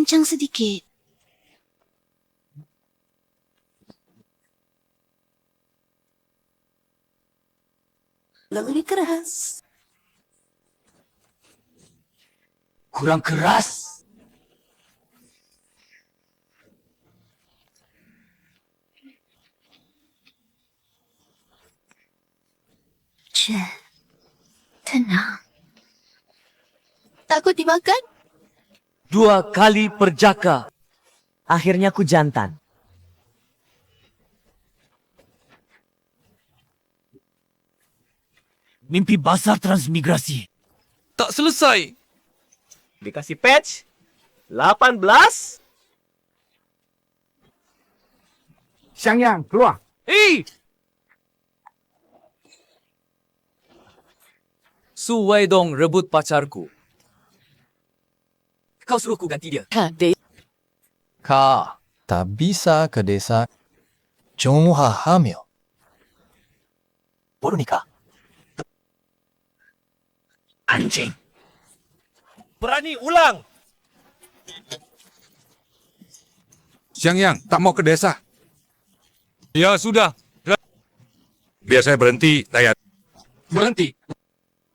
kencang sedikit. Lebih keras. Kurang keras. Chen, tenang. Takut dimakan? 2 kali perjaka. Akhirnya ku jantan. Mimpi basah transmigrasi. Tak selesai. Dikasih patch 18. Xiangyang, keluar. Hei! Su Weidong rebut pacarku. Kau suruh ku ganti dia. Kak, tak bisa ke desa Chongha hamil. Baru nikah. Anjing. Berani ulang. Xiangyang, tak mau ke desa. Ya sudah. Biar saya berhenti, Dayat. Berhenti.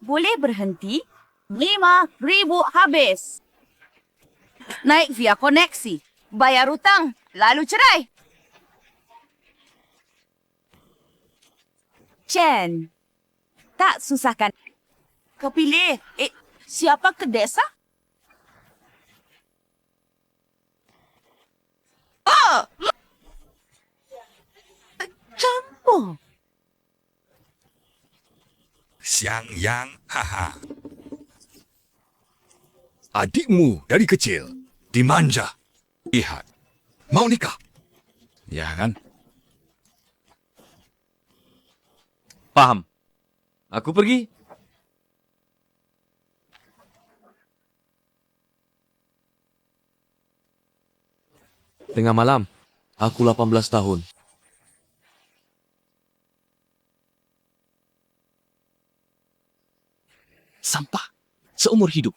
Boleh berhenti? 5,000 habis. Naik via koneksi. Bayar hutang. Lalu cerai. Chen. Tak susahkan. Kau pilih. Siapa ke desa? Oh! Campur. Xiangyang, haha. Adikmu dari kecil dimanja. Lihat, mau nikah. Ya kan? Paham. Aku pergi. Tengah malam. Aku 18 tahun. Sampah. Seumur hidup.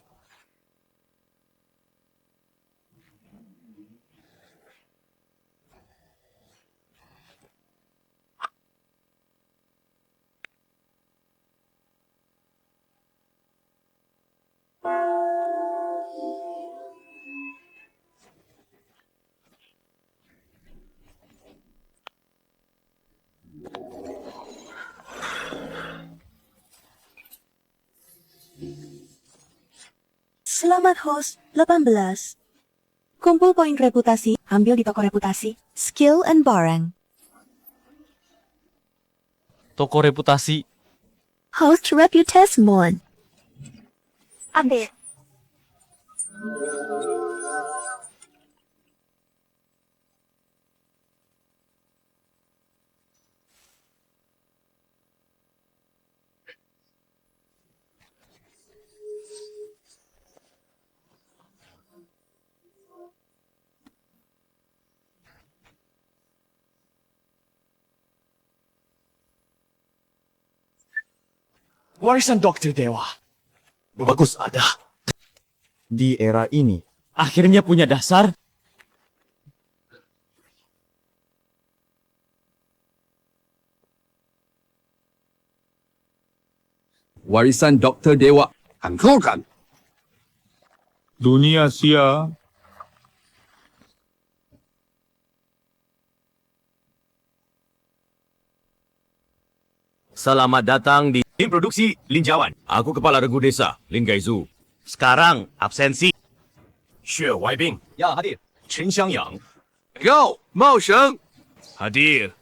Selamat host 18. Kumpul poin reputasi, ambil di toko reputasi. Skill and barang. Toko reputasi. Host reputasmon. Ambil. Warisan Dokter Dewa. Bagus ada. Di era ini, Akhirnya punya dasar. Warisan Dokter Dewa. Hancurkan. Dunia sia. Selamat datang di tim produksi Linjawan. Aku kepala regu desa, Lin Gaizu. Sekarang absensi. Xue Waibing. Ya, hadir. Chen Xiangyang. Kau, Mao Sheng. Hadir.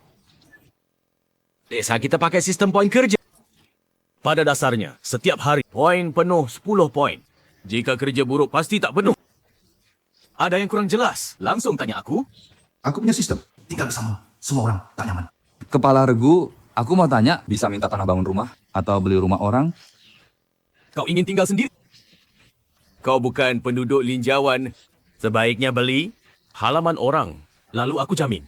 Desa kita pakai sistem poin kerja. Pada dasarnya, setiap hari poin penuh 10 poin. Jika kerja buruk pasti tak penuh. Ada yang kurang jelas? Langsung tanya aku. Aku punya sistem. Tinggal bersama semua orang tak nyaman. Kepala regu, aku mau tanya, bisa minta tanah bangun rumah atau beli rumah orang? Kau ingin tinggal sendiri? Kau bukan penduduk Linjawan. Sebaiknya beli halaman orang. Lalu aku jamin.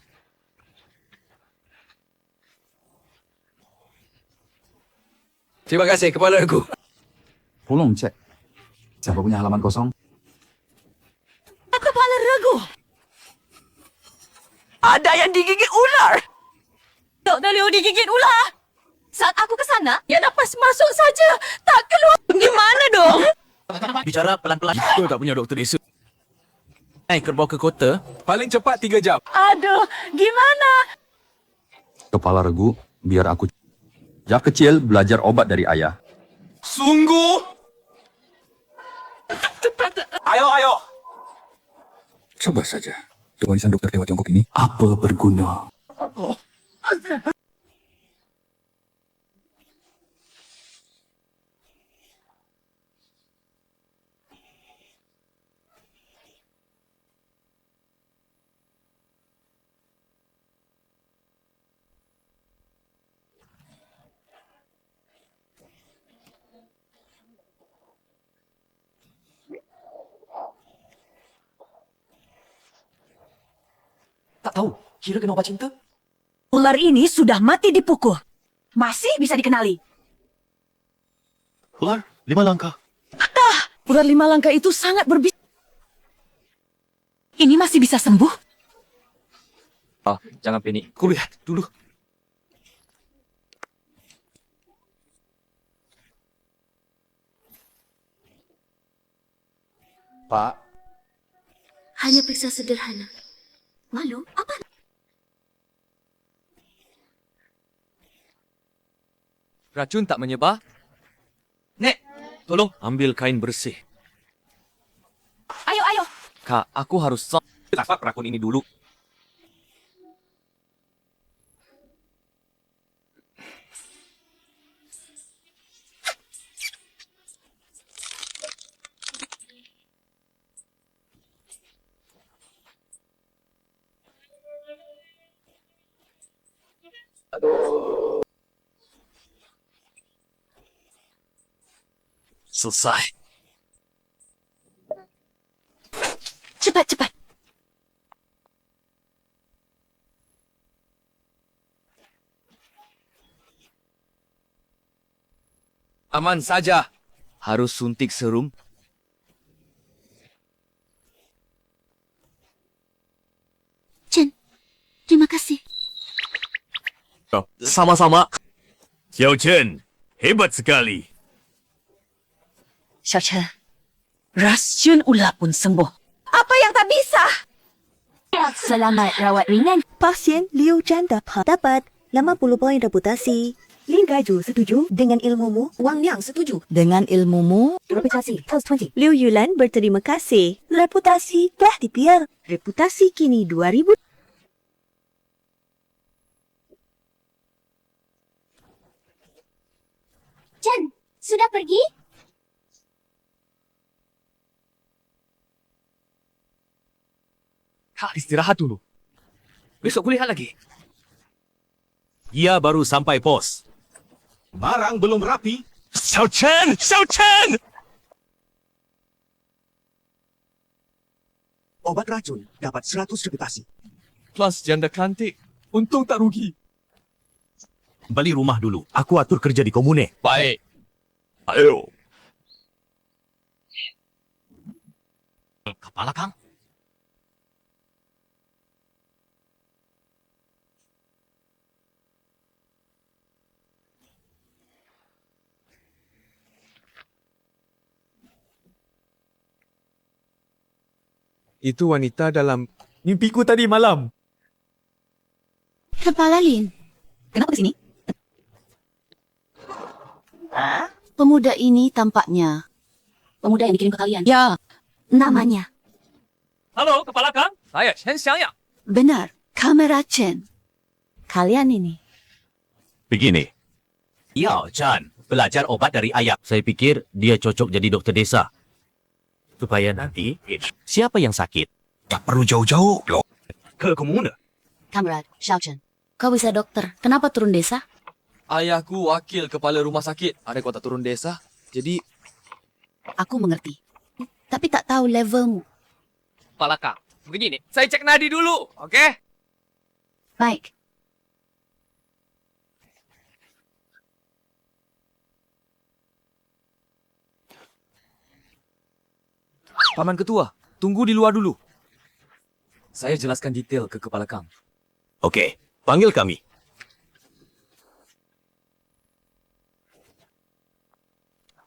Terima kasih, kepala regu. Tolong cek. Siapa punya halaman kosong? Kepala Leo digigit ular. Saat aku ke sana, dia nafas masuk saja. Tak keluar. Gimana dong? Bicara pelan-pelan. Kau tak punya doktor desa. Naik kerbau ke kota, Paling cepat 3 jam. Aduh, gimana? Kepala regu, biar aku... Sejak kecil belajar obat dari ayah. Sungguh? Ayo. Coba saja. Warisan dokter Dewa Tiongkok ini apa berguna? Tak tahu, kira kena obat cinta? Ular ini sudah mati dipukul. Masih bisa dikenali. Ular, 5 langkah. Ular 5 langkah itu sangat berbisa. Ini masih bisa sembuh? Ah, jangan panik. Aku lihat dulu. Pak, Hanya periksa sederhana. Malu? Apa? Racun tak menyebar? Nek, tolong ambil kain bersih. Ayo. Kak, aku harus dapat rakun ini dulu. Selesai. Cepat. Aman saja. Harus suntik serum. Chen, terima kasih. Sama-sama. Xiao Chen, hebat sekali. Xiao, racun ular pun sembuh. Apa yang tak bisa? Selamat rawat ringan. Pasien Liu Chan dapat 80 poin reputasi. Lin Gaiju setuju dengan ilmumu. Wang Liang setuju dengan ilmumu. Reputasi plus 20. Liu Yulan berterima kasih. Reputasi telah dipiar. Reputasi kini 2000. Chen, sudah pergi? Kak, istirahat dulu. Besok kuliah lagi. Ia baru sampai pos. Barang belum rapi. Xiao Chen! Obat racun dapat 100 reputasi. Kelas janda cantik. Untung tak rugi. Balik rumah dulu. Aku atur kerja di komune. Baik. Ayo. Kepala Kang. Itu wanita dalam mimpiku tadi malam. Kepala Lin. Kenapa ke sini? Pemuda ini tampaknya. Pemuda yang dikirim ke kalian. Ya, Namanya. Halo, Kepala Kang. Saya Chen Xiangyang. Benar. Kamera Chen. Kalian ini. Begini. Yao Chan belajar obat dari ayah. Saya pikir dia cocok jadi dokter desa. Supaya nanti siapa yang sakit Tak perlu jauh-jauh loh. ke komune. Kamerad, Xiao Chen. Kau bisa dokter. Kenapa turun desa? Ayahku wakil kepala rumah sakit. Ada kota turun desa. Jadi, Aku mengerti. Tapi tak tahu levelmu. Kepala Kang. Begini, saya cek nadi dulu, oke? Baik. Paman Ketua, tunggu di luar dulu. Saya jelaskan detail ke Kepala Kang. Okey, panggil kami.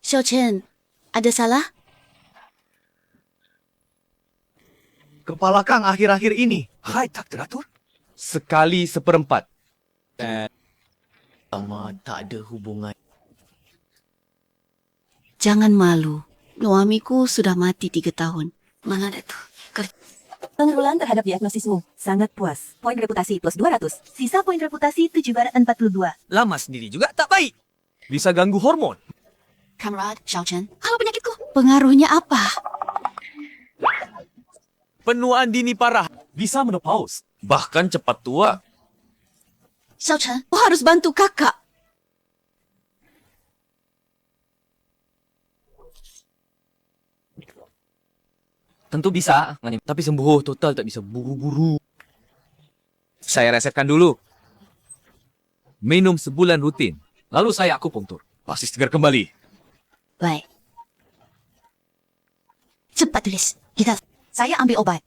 Xiao Chen, ada salah? Kepala Kang akhir-akhir ini. Hai, tak teratur. Sekali seperempat. Sama tak ada hubungan. Jangan malu. Suamiku sudah mati 3 tahun. Mana ada tuh? Pengenalan terhadap diagnosismu sangat puas. Poin reputasi plus 200. Sisa poin reputasi 742. Lama sendiri juga tak baik. Bisa ganggu hormon. Kamerad, Xiao Chen. Kalau penyakitku. Pengaruhnya apa? Penuaan dini parah. Bisa menopause. Bahkan cepat tua. Xiao Chen, kau harus bantu kakak. Tentu bisa, tapi sembuh total tak bisa buru-buru. Saya resepkan dulu. Minum sebulan rutin. Lalu saya akupunktur. Pasti segar kembali. Baik. Cepat tulis. Saya ambil obat.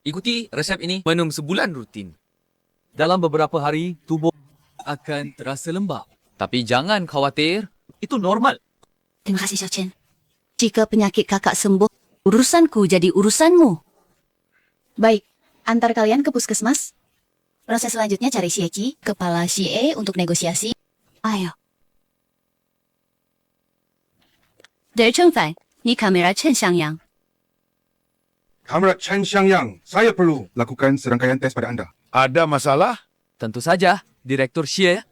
Ikuti resep ini. Minum sebulan rutin. Dalam beberapa hari, tubuh akan terasa lembab. Tapi jangan khawatir, itu normal. Terima kasih, Xiao Chen. Jika penyakit kakak sembuh, urusanku jadi urusanmu. Baik, antar kalian ke puskesmas. Proses selanjutnya cari Xie kepala Xie untuk negosiasi. Ayo. Dari Chengfan, ni kamera Chen Xiangyang. Kamera Chen Xiangyang, saya perlu lakukan serangkaian tes pada anda. Ada masalah? Tentu saja, Direktur Xie.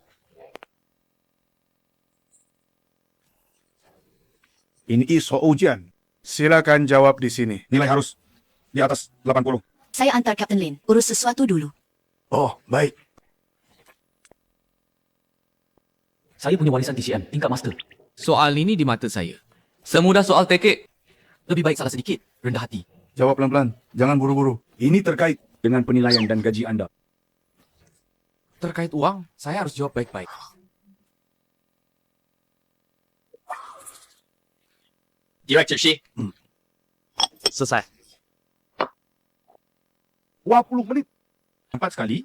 Ini soal ujian. Silakan jawab di sini. Nilai harus di atas 80. Saya antar Kapten Lin. Urus sesuatu dulu. Oh, baik. Saya punya warisan TCM, tingkat master. Soal ini di mata saya. Semudah soal tekek. Lebih baik salah sedikit, rendah hati. Jawab pelan-pelan. Jangan buru-buru. Ini terkait dengan penilaian dan gaji anda. Terkait uang, saya harus jawab baik-baik. Director Shi. Selesai. 20 menit. 4 sekali.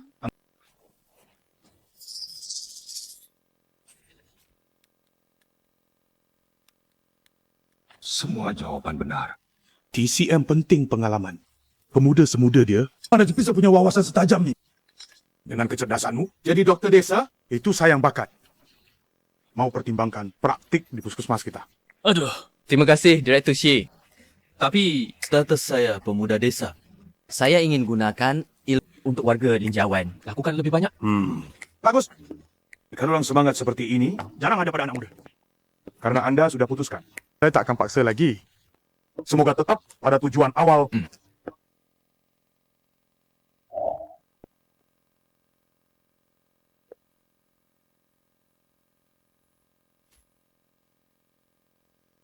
Semua jawaban benar. TCM penting pengalaman. Pemuda semuda dia, mana bisa punya wawasan setajam ni. Dengan kecerdasanmu, jadi dokter desa, itu sayang bakat. Mau pertimbangkan praktik di puskesmas kita. Aduh, terima kasih Direktur Xie. Tapi status saya pemuda desa. Saya ingin gunakan ilmu untuk warga tinjauan. Lakukan lebih banyak. Bagus. Kalau orang semangat seperti ini, jarang ada pada anak muda. Karena anda sudah putuskan. Saya tak akan paksa lagi. Semoga tetap pada tujuan awal.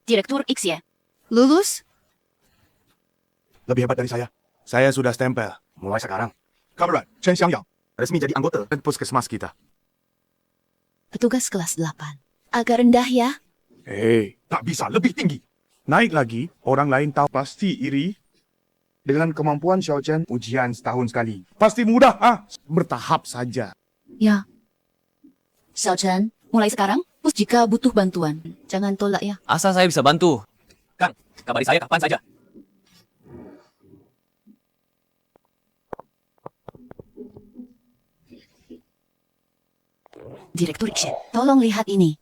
Direktur X ya. Lulus? Lebih hebat dari saya. Saya sudah stempel. Mulai sekarang. Kamerad Chen Xiangyang resmi jadi anggota puskesmas kita. Petugas kelas 8. Agak rendah ya. Hei, tak bisa lebih tinggi. Naik lagi, orang lain tahu pasti iri. Dengan kemampuan Xiao Chen, ujian setahun sekali. Pasti mudah, bertahap saja. Ya. Xiao Chen, mulai sekarang, jika butuh bantuan, jangan tolak ya. Asal saya bisa bantu. Kang, kabari saya kapan saja. Direktur X, tolong lihat ini.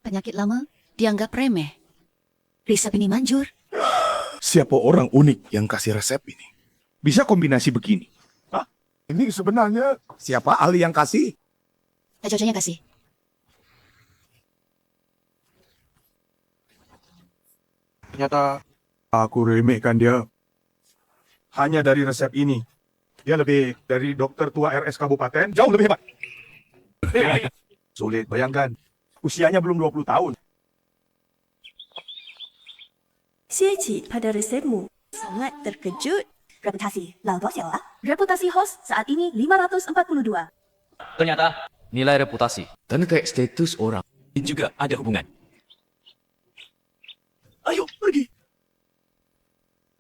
Penyakit lama dianggap remeh. Resep ini manjur. Siapa orang unik yang kasih resep ini? Bisa kombinasi begini. Ini sebenarnya siapa ahli yang kasih? Cocoknya kasih. Ternyata aku remehkan dia. Hanya dari resep ini. Dia lebih dari dokter tua RS Kabupaten. Jauh lebih hebat. Sulit bayangkan. Usianya belum 20 tahun. Xie pada resepmu. Sangat terkejut. Reputasi Lao Xiao. Reputasi host saat ini 542. Ternyata nilai reputasi dan kayak status orang juga ada hubungan. Ayo, pergi.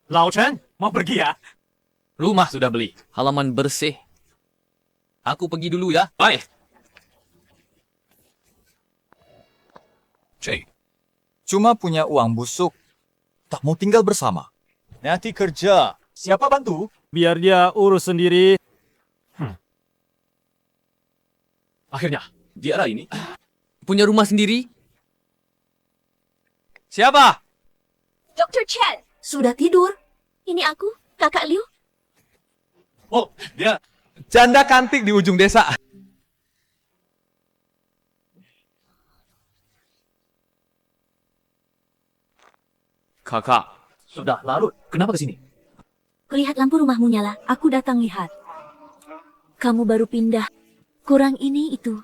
Lao Chen, mau pergi ya? Rumah sudah beli. Halaman bersih. Aku pergi dulu ya. Bye. Cik, cuma punya uang busuk. Tak mau tinggal bersama. Nanti kerja. Siapa bantu? Biar dia urus sendiri. Akhirnya, dia lah ini. Punya rumah sendiri. Siapa? Dr. Chen, sudah tidur. Ini aku, Kakak Liu. Oh, dia janda kantik di ujung desa. Kakak, sudah larut. Kenapa kesini? Lihat lampu rumahmu nyala. Aku datang lihat. Kamu baru pindah. Kurang ini itu.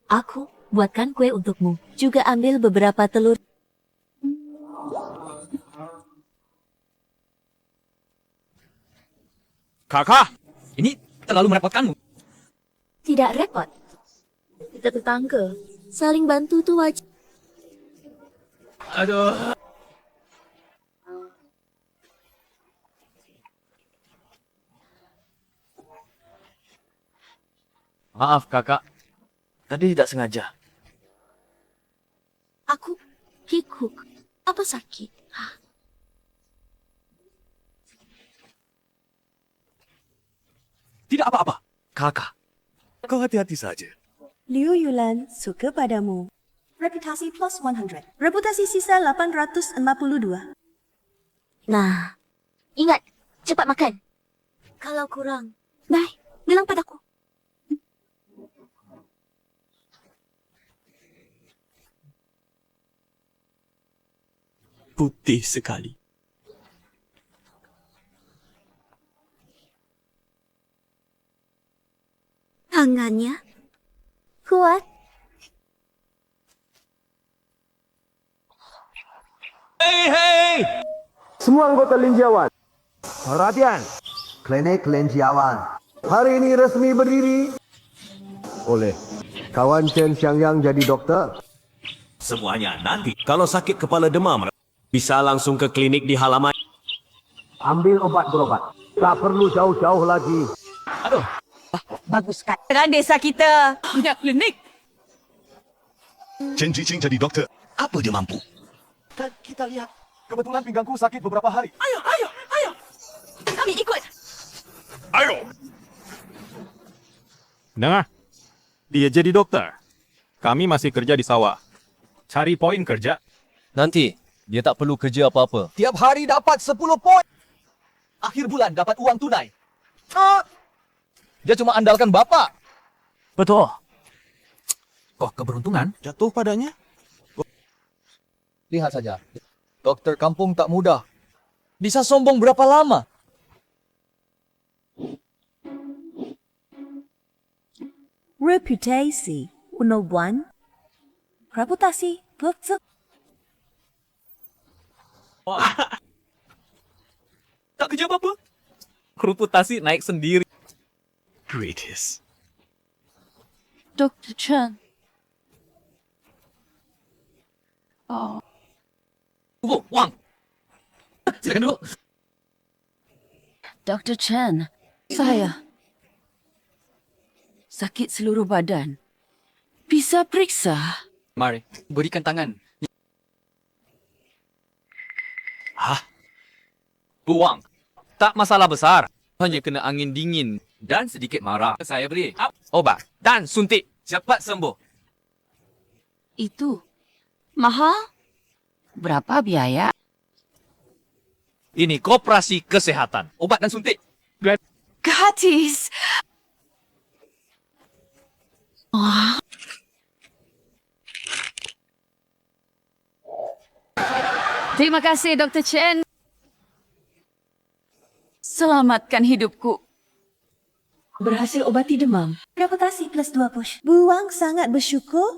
Aku buatkan kue untukmu. Juga ambil beberapa telur. Kakak, Ini terlalu merepotkanmu. Tidak repot. Kita tetangga. Saling bantu tuh wajib. Aduh. Maaf kakak, tadi tidak sengaja. Aku kikuk. Apa sakit? Hah? Tidak apa-apa. Kakak, kau hati-hati saja. Liu Yulan suka padamu. Reputasi plus 100. Reputasi sisa 842. Nah, ingat. Cepat makan. Kalau kurang, bye. Bilang padaku. Putih sekali. Tangannya kuat. Semua anggota Linjiawan, perhatian. Klinik Linjiawan hari ini resmi berdiri oleh kawan Chen Xiangyang jadi dokter. semuanya nanti. Kalau sakit kepala demam, bisa langsung ke klinik di halaman. Ambil obat berobat. Tak perlu jauh-jauh lagi. Bagus kan? Dengan desa kita. Punya klinik. Chen Zhixing jadi dokter. Apa dia mampu? Dan kita lihat. Kebetulan pinggangku sakit beberapa hari. Ayo. Kami ikut. Ayo! Dengar, dia jadi dokter. Kami masih kerja di sawah. Cari poin kerja. Nanti, dia tak perlu kerja apa-apa. Tiap hari dapat 10 poin. Akhir bulan dapat uang tunai. Dia cuma andalkan bapak. Betul. Kok keberuntungan? Jatuh padanya? Lihat saja. Dokter kampung tak mudah. Bisa sombong berapa lama? Reputasi 101. Reputasi plus Tak kerja apa-apa. Reputasi naik sendiri. Greatest. Dr. Chen. Oh, Tunggu, Wang. Silakan dulu. Dr. Chen. Saya sakit seluruh badan. Bisa periksa? Mari, berikan tangan. Hah? Bu Wang, tak masalah besar. Hanya kena angin dingin dan sedikit marah. Saya beri obat dan suntik. Cepat sembuh. Itu mahal? Berapa biaya? Ini koperasi kesehatan. Obat dan suntik. Gratis. Oh. Terima kasih, Dr. Chen. Selamatkan hidupku. berhasil obati demam. Reputasi plus 2 push. Buang sangat bersyukur.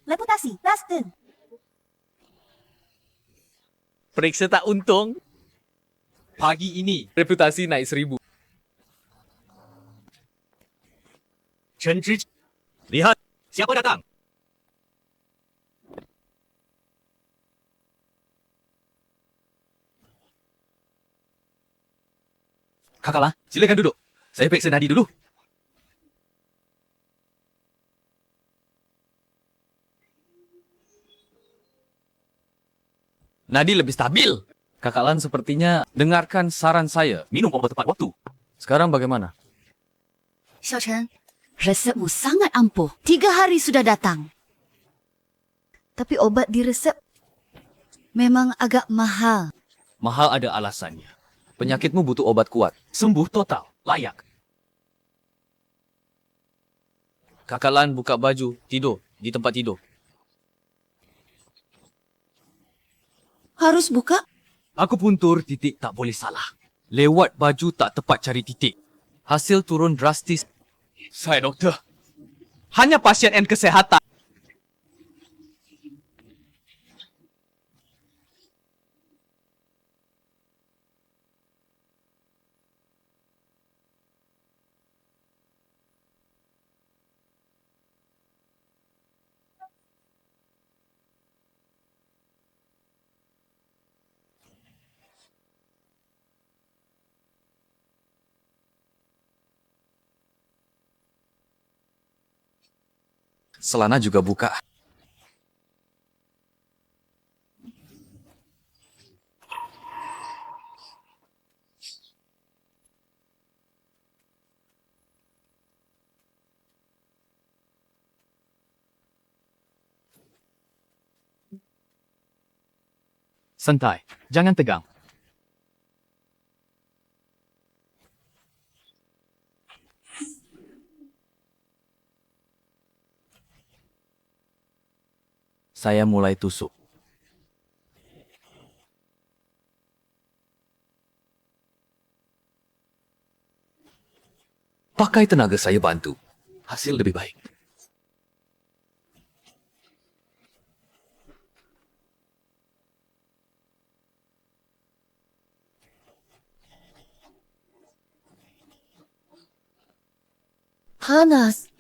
Reputasi plus 10. Periksa tak untung. Pagi ini, reputasi naik 1000. Chen Zhi, lihat siapa datang. Kakak Lan, silakan duduk. Saya periksa nadi dulu. Nadi lebih stabil. Kakak Lan sepertinya dengarkan saran saya. Minum obat tepat waktu. Sekarang bagaimana? Xiao Chen, resepmu sangat ampuh. 3 hari sudah datang. Tapi obat di resep memang agak mahal. Mahal ada alasannya. Penyakitmu butuh obat kuat. Sembuh total. Layak. Kakak Lan buka baju, tidur di tempat tidur. Harus buka? Aku puntur titik tak boleh salah. Lewat baju tak tepat cari titik. Hasil turun drastis. Saya doktor. Hanya pasien yang kesehatan. Selana juga buka. Santai, jangan tegang. Saya mulai tusuk. Pakai tenaga saya bantu. Hasil lebih baik. Panas.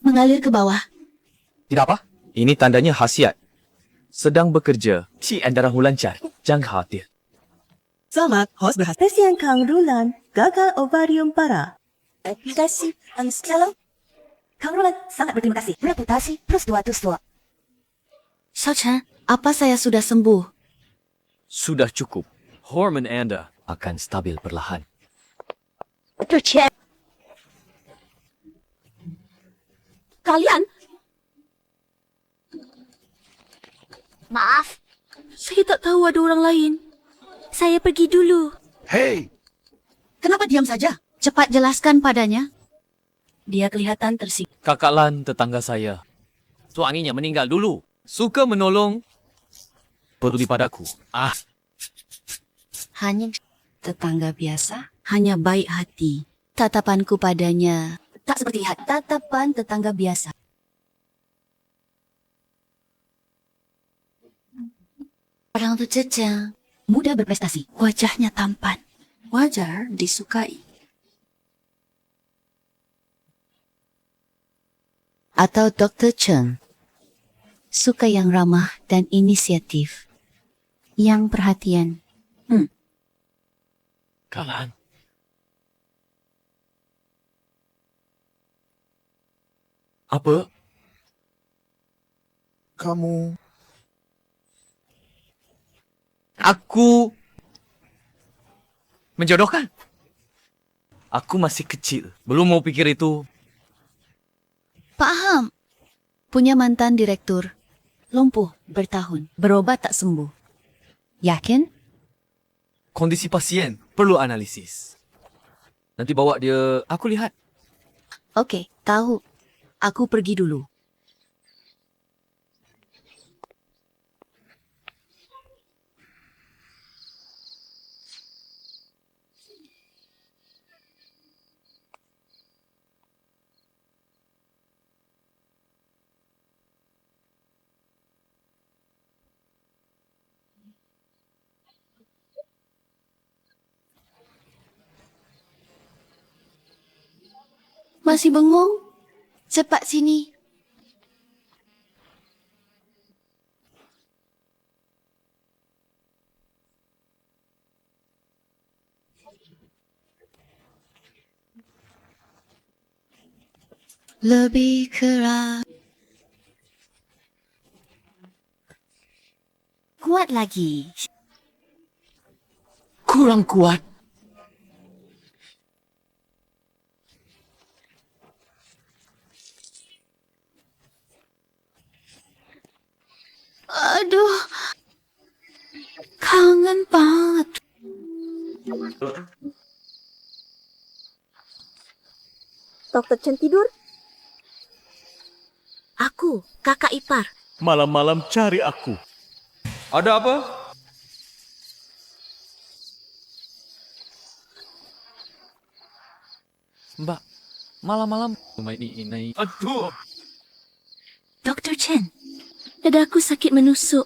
Mengalir ke bawah. Tidak apa? Ini tandanya khasiat. Sedang bekerja. Si darahmu lancar. Jangan khawatir. Selamat, host berhasil. Tes yang Kang Rulan, gagal ovarium parah. Aplikasi unscalon. Kang Rulan sangat berterima kasih. Reputasi plus 2 Xiao Chen, apa saya sudah sembuh? Sudah cukup. Hormon Anda akan stabil perlahan. Kalian? Maaf. Saya tak tahu ada orang lain. Saya pergi dulu. Hei, Kenapa diam saja? Cepat jelaskan padanya. Dia kelihatan tersiksa. Kakak Lan tetangga saya. Suaminya meninggal dulu. Suka menolong. Peduli padaku. Hanya tetangga biasa, hanya baik hati. Tatapanku padanya tak seperti tatapan tetangga biasa. Orang itu ceceng, mudah berprestasi, wajahnya tampan, wajar disukai. Atau Dr. Chen, suka yang ramah dan inisiatif, yang perhatian. Kak Lan. Apa? kamu Aku menjodohkan. Aku masih kecil. Belum mau pikir itu. Paham. Punya mantan direktur. Lumpuh bertahun. Berobat tak sembuh. Yakin? Kondisi pasien perlu analisis. Nanti bawa dia, aku lihat. Okey, tahu. Aku pergi dulu. Masih bengong? Cepat sini. Lebih keras. Kuat lagi. Kurang kuat. Aduh. Kangen banget. Dokter Chen tidur? Aku, kakak ipar. Malam-malam cari aku. Ada apa? Mbak, malam-malam main ini. Aduh. Dokter Chen, dadaku sakit menusuk.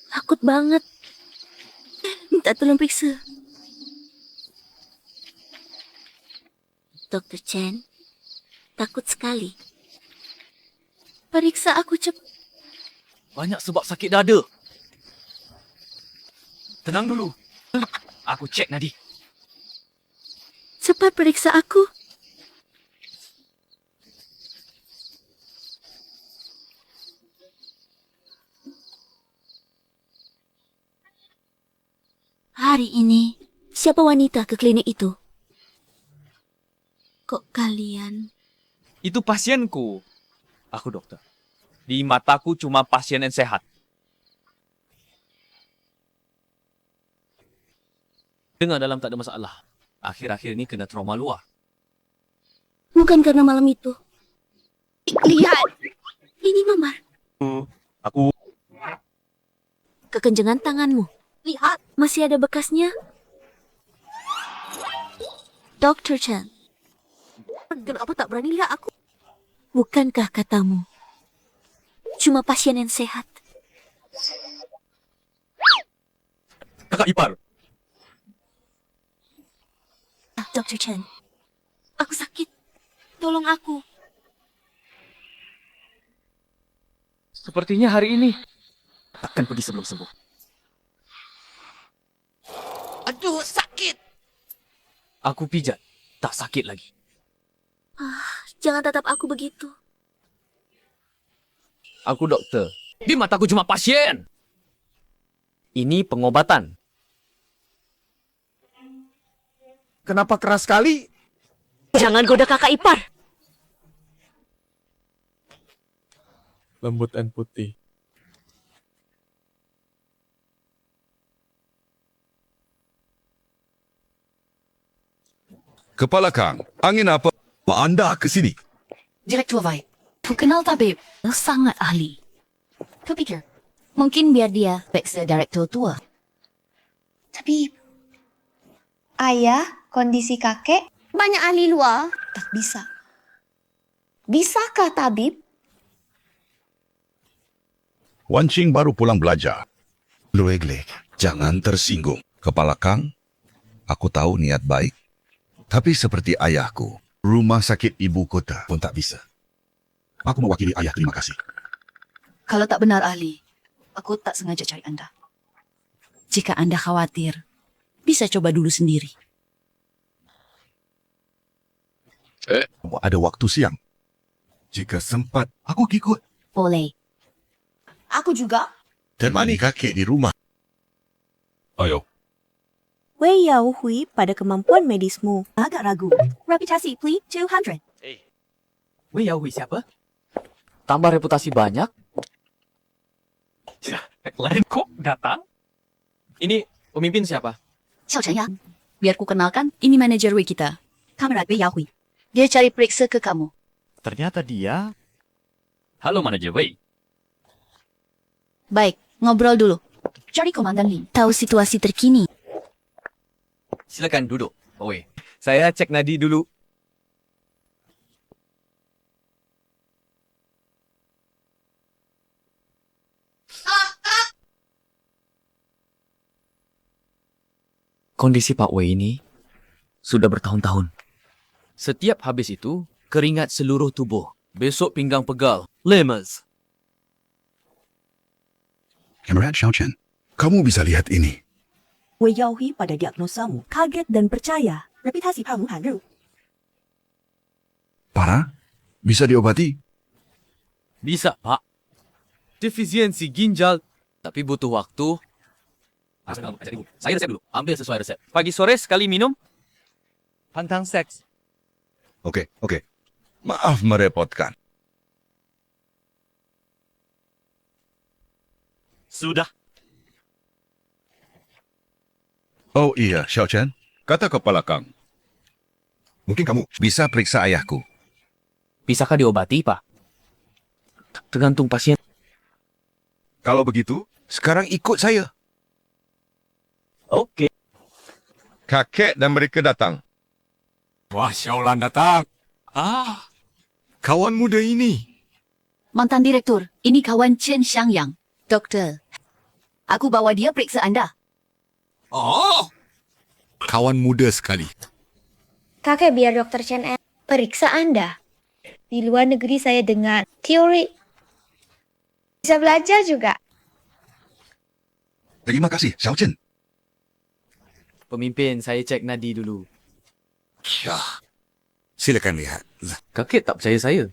Takut banget. Minta tolong periksa. Dokter Chen, takut sekali. Periksa aku cepat. Banyak sebab sakit dada. Tenang dulu. Aku cek Nadi. Cepat periksa aku. Hari ini, siapa wanita ke klinik itu? Kok kalian... Itu pasienku. Aku dokter. Di mataku cuma pasien yang sehat. Dengar dalam tak ada masalah. Akhir-akhir ini kena trauma luar. Bukan karena malam itu. Lihat. Ini Mamar. Aku... Kekenjangan tanganmu. Lihat. Masih ada bekasnya. Dr. Chen. Kenapa tak berani lihat aku? Bukankah katamu? Cuma pasien yang sehat. Kakak ipar. Dr. Chen. Aku sakit. Tolong aku. Sepertinya hari ini takkan pergi sebelum sembuh. Aduh, sakit. Aku pijat, tak sakit lagi. Jangan tatap aku begitu. Aku dokter. Di mataku cuma pasien. Ini pengobatan. Kenapa keras sekali? Jangan goda kakak ipar. Lembut dan putih. Kepala Kang, angin apa? Anda ke sini. Direktur Vai. Ku kenal tabib. Sangat ahli. Ku pikir, mungkin biar dia periksa direktur tua. Tapi, ayah, kondisi kakek, banyak ahli luar. Tak bisa. Bisakah tabib? Wan Ching baru pulang belajar. Luegle, jangan tersinggung. Kepala Kang, aku tahu niat baik. Tapi seperti ayahku, rumah sakit ibu kota pun tak bisa. Aku mewakili ayah, terima kasih. Kalau tak benar ahli, aku tak sengaja cari Anda. Jika Anda khawatir, bisa coba dulu sendiri. Ada waktu siang. Jika sempat, aku ikut. Boleh. Aku juga. Temani kakek di rumah. Ayo. Wei Yao Hui pada kemampuan medismu. Agak ragu. Reputasi, please, 200. Wei Yao Hui siapa? Tambah reputasi banyak. Lain kok datang? Ini pemimpin siapa? Xiao Chen ya. Biar ku kenalkan, ini manajer Wei kita. Kamerat Wei Yao Hui. Dia cari periksa ke kamu. Ternyata dia... Halo manajer Wei. Baik, ngobrol dulu. Cari Komandan Lee. Tahu situasi terkini. Silakan duduk, Pak Wei. Saya cek nadi dulu. Kondisi Pak Wei ini sudah bertahun-tahun. Setiap habis itu, keringat seluruh tubuh. Besok pinggang pegal. Lemas. Kamerat Xiao Chen, Kamu bisa lihat ini. 为耀辉 pada diagnosamu, kaget dan percaya. Reputasi kamu hancur. Parah? Bisa diobati? Bisa, Pak. Defisiensi ginjal, tapi butuh waktu. Saya resep dulu. Ambil sesuai resep. Pagi sore sekali minum. Pantang seks. Oke. Maaf merepotkan. Sudah. Oh iya, Xiao Chen. Kata kepala Kang. Mungkin kamu bisa periksa ayahku. Bisakah diobati, Pak? Tergantung pasien. Kalau begitu, sekarang ikut saya. Oke. Kakek dan mereka datang. Wah, Xiaolan datang. Kawan muda ini. Mantan direktur, ini kawan Chen Xiangyang. Doktor, aku bawa dia periksa Anda. Oh, kawan muda sekali. Kakek biar Dokter Chen periksa Anda. Di luar negeri saya dengar teori. Bisa belajar juga. Terima kasih, Xiao Chen. Pemimpin, saya cek nadi dulu. Ya, silakan lihat. Kakek tak percaya saya.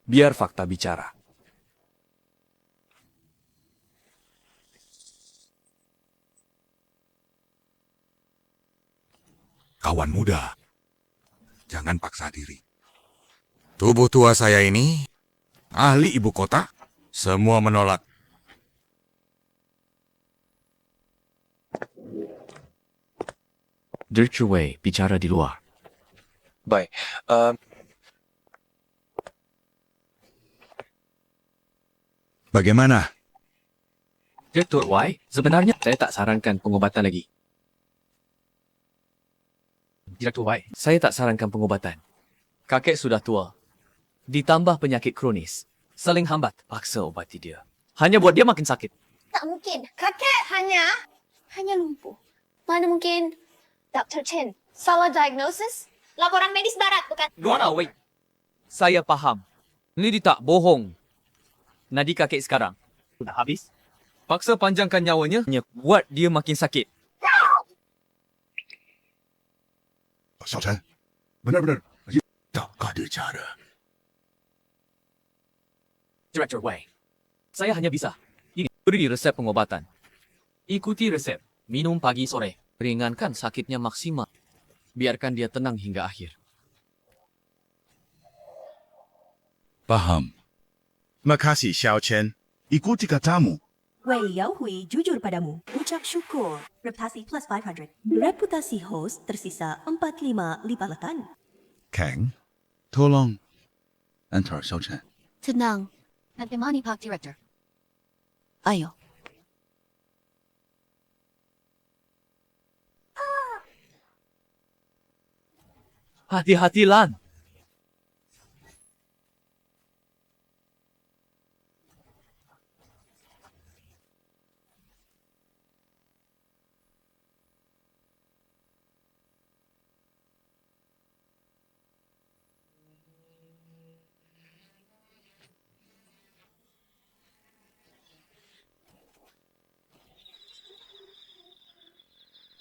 Biar fakta bicara. Kawan muda, jangan paksa diri. Tubuh tua saya ini, ahli ibu kota, semua menolak. Wei bicara di luar. Baik. Bagaimana? Direktur Wei, sebenarnya saya tak sarankan pengobatan lagi. Direktur Wei, saya tak sarankan pengobatan. Kakek sudah tua. Ditambah penyakit kronis. Saling hambat. Paksa obati dia. Hanya buat dia makin sakit. Tak mungkin. Kakek hanya lumpuh. Mana mungkin Dr. Chen salah diagnosis? Laporan medis barat, bukan? Luana, wait. Saya faham. Ini tak bohong. Nadi kakek sekarang. Sudah habis? Paksa panjangkan nyawanya, hanya buat dia makin sakit. Xiao Chen, benar-benar tak ada cara. Director Wei, saya hanya bisa beri resep pengobatan. Ikuti resep. Minum pagi sore. Ringankan sakitnya maksimal. Biarkan dia tenang hingga akhir. Paham. Makasih, Xiao Chen. Ikuti katamu. Wei Yaohui jujur padamu. Ucap syukur. Reputasi plus 500. Reputasi host tersisa 45 lipatan. Kang, tolong antar Xiao Chen. Tenang. Nanti mani Pak Direktur. Ayo. Hati-hati, Lan.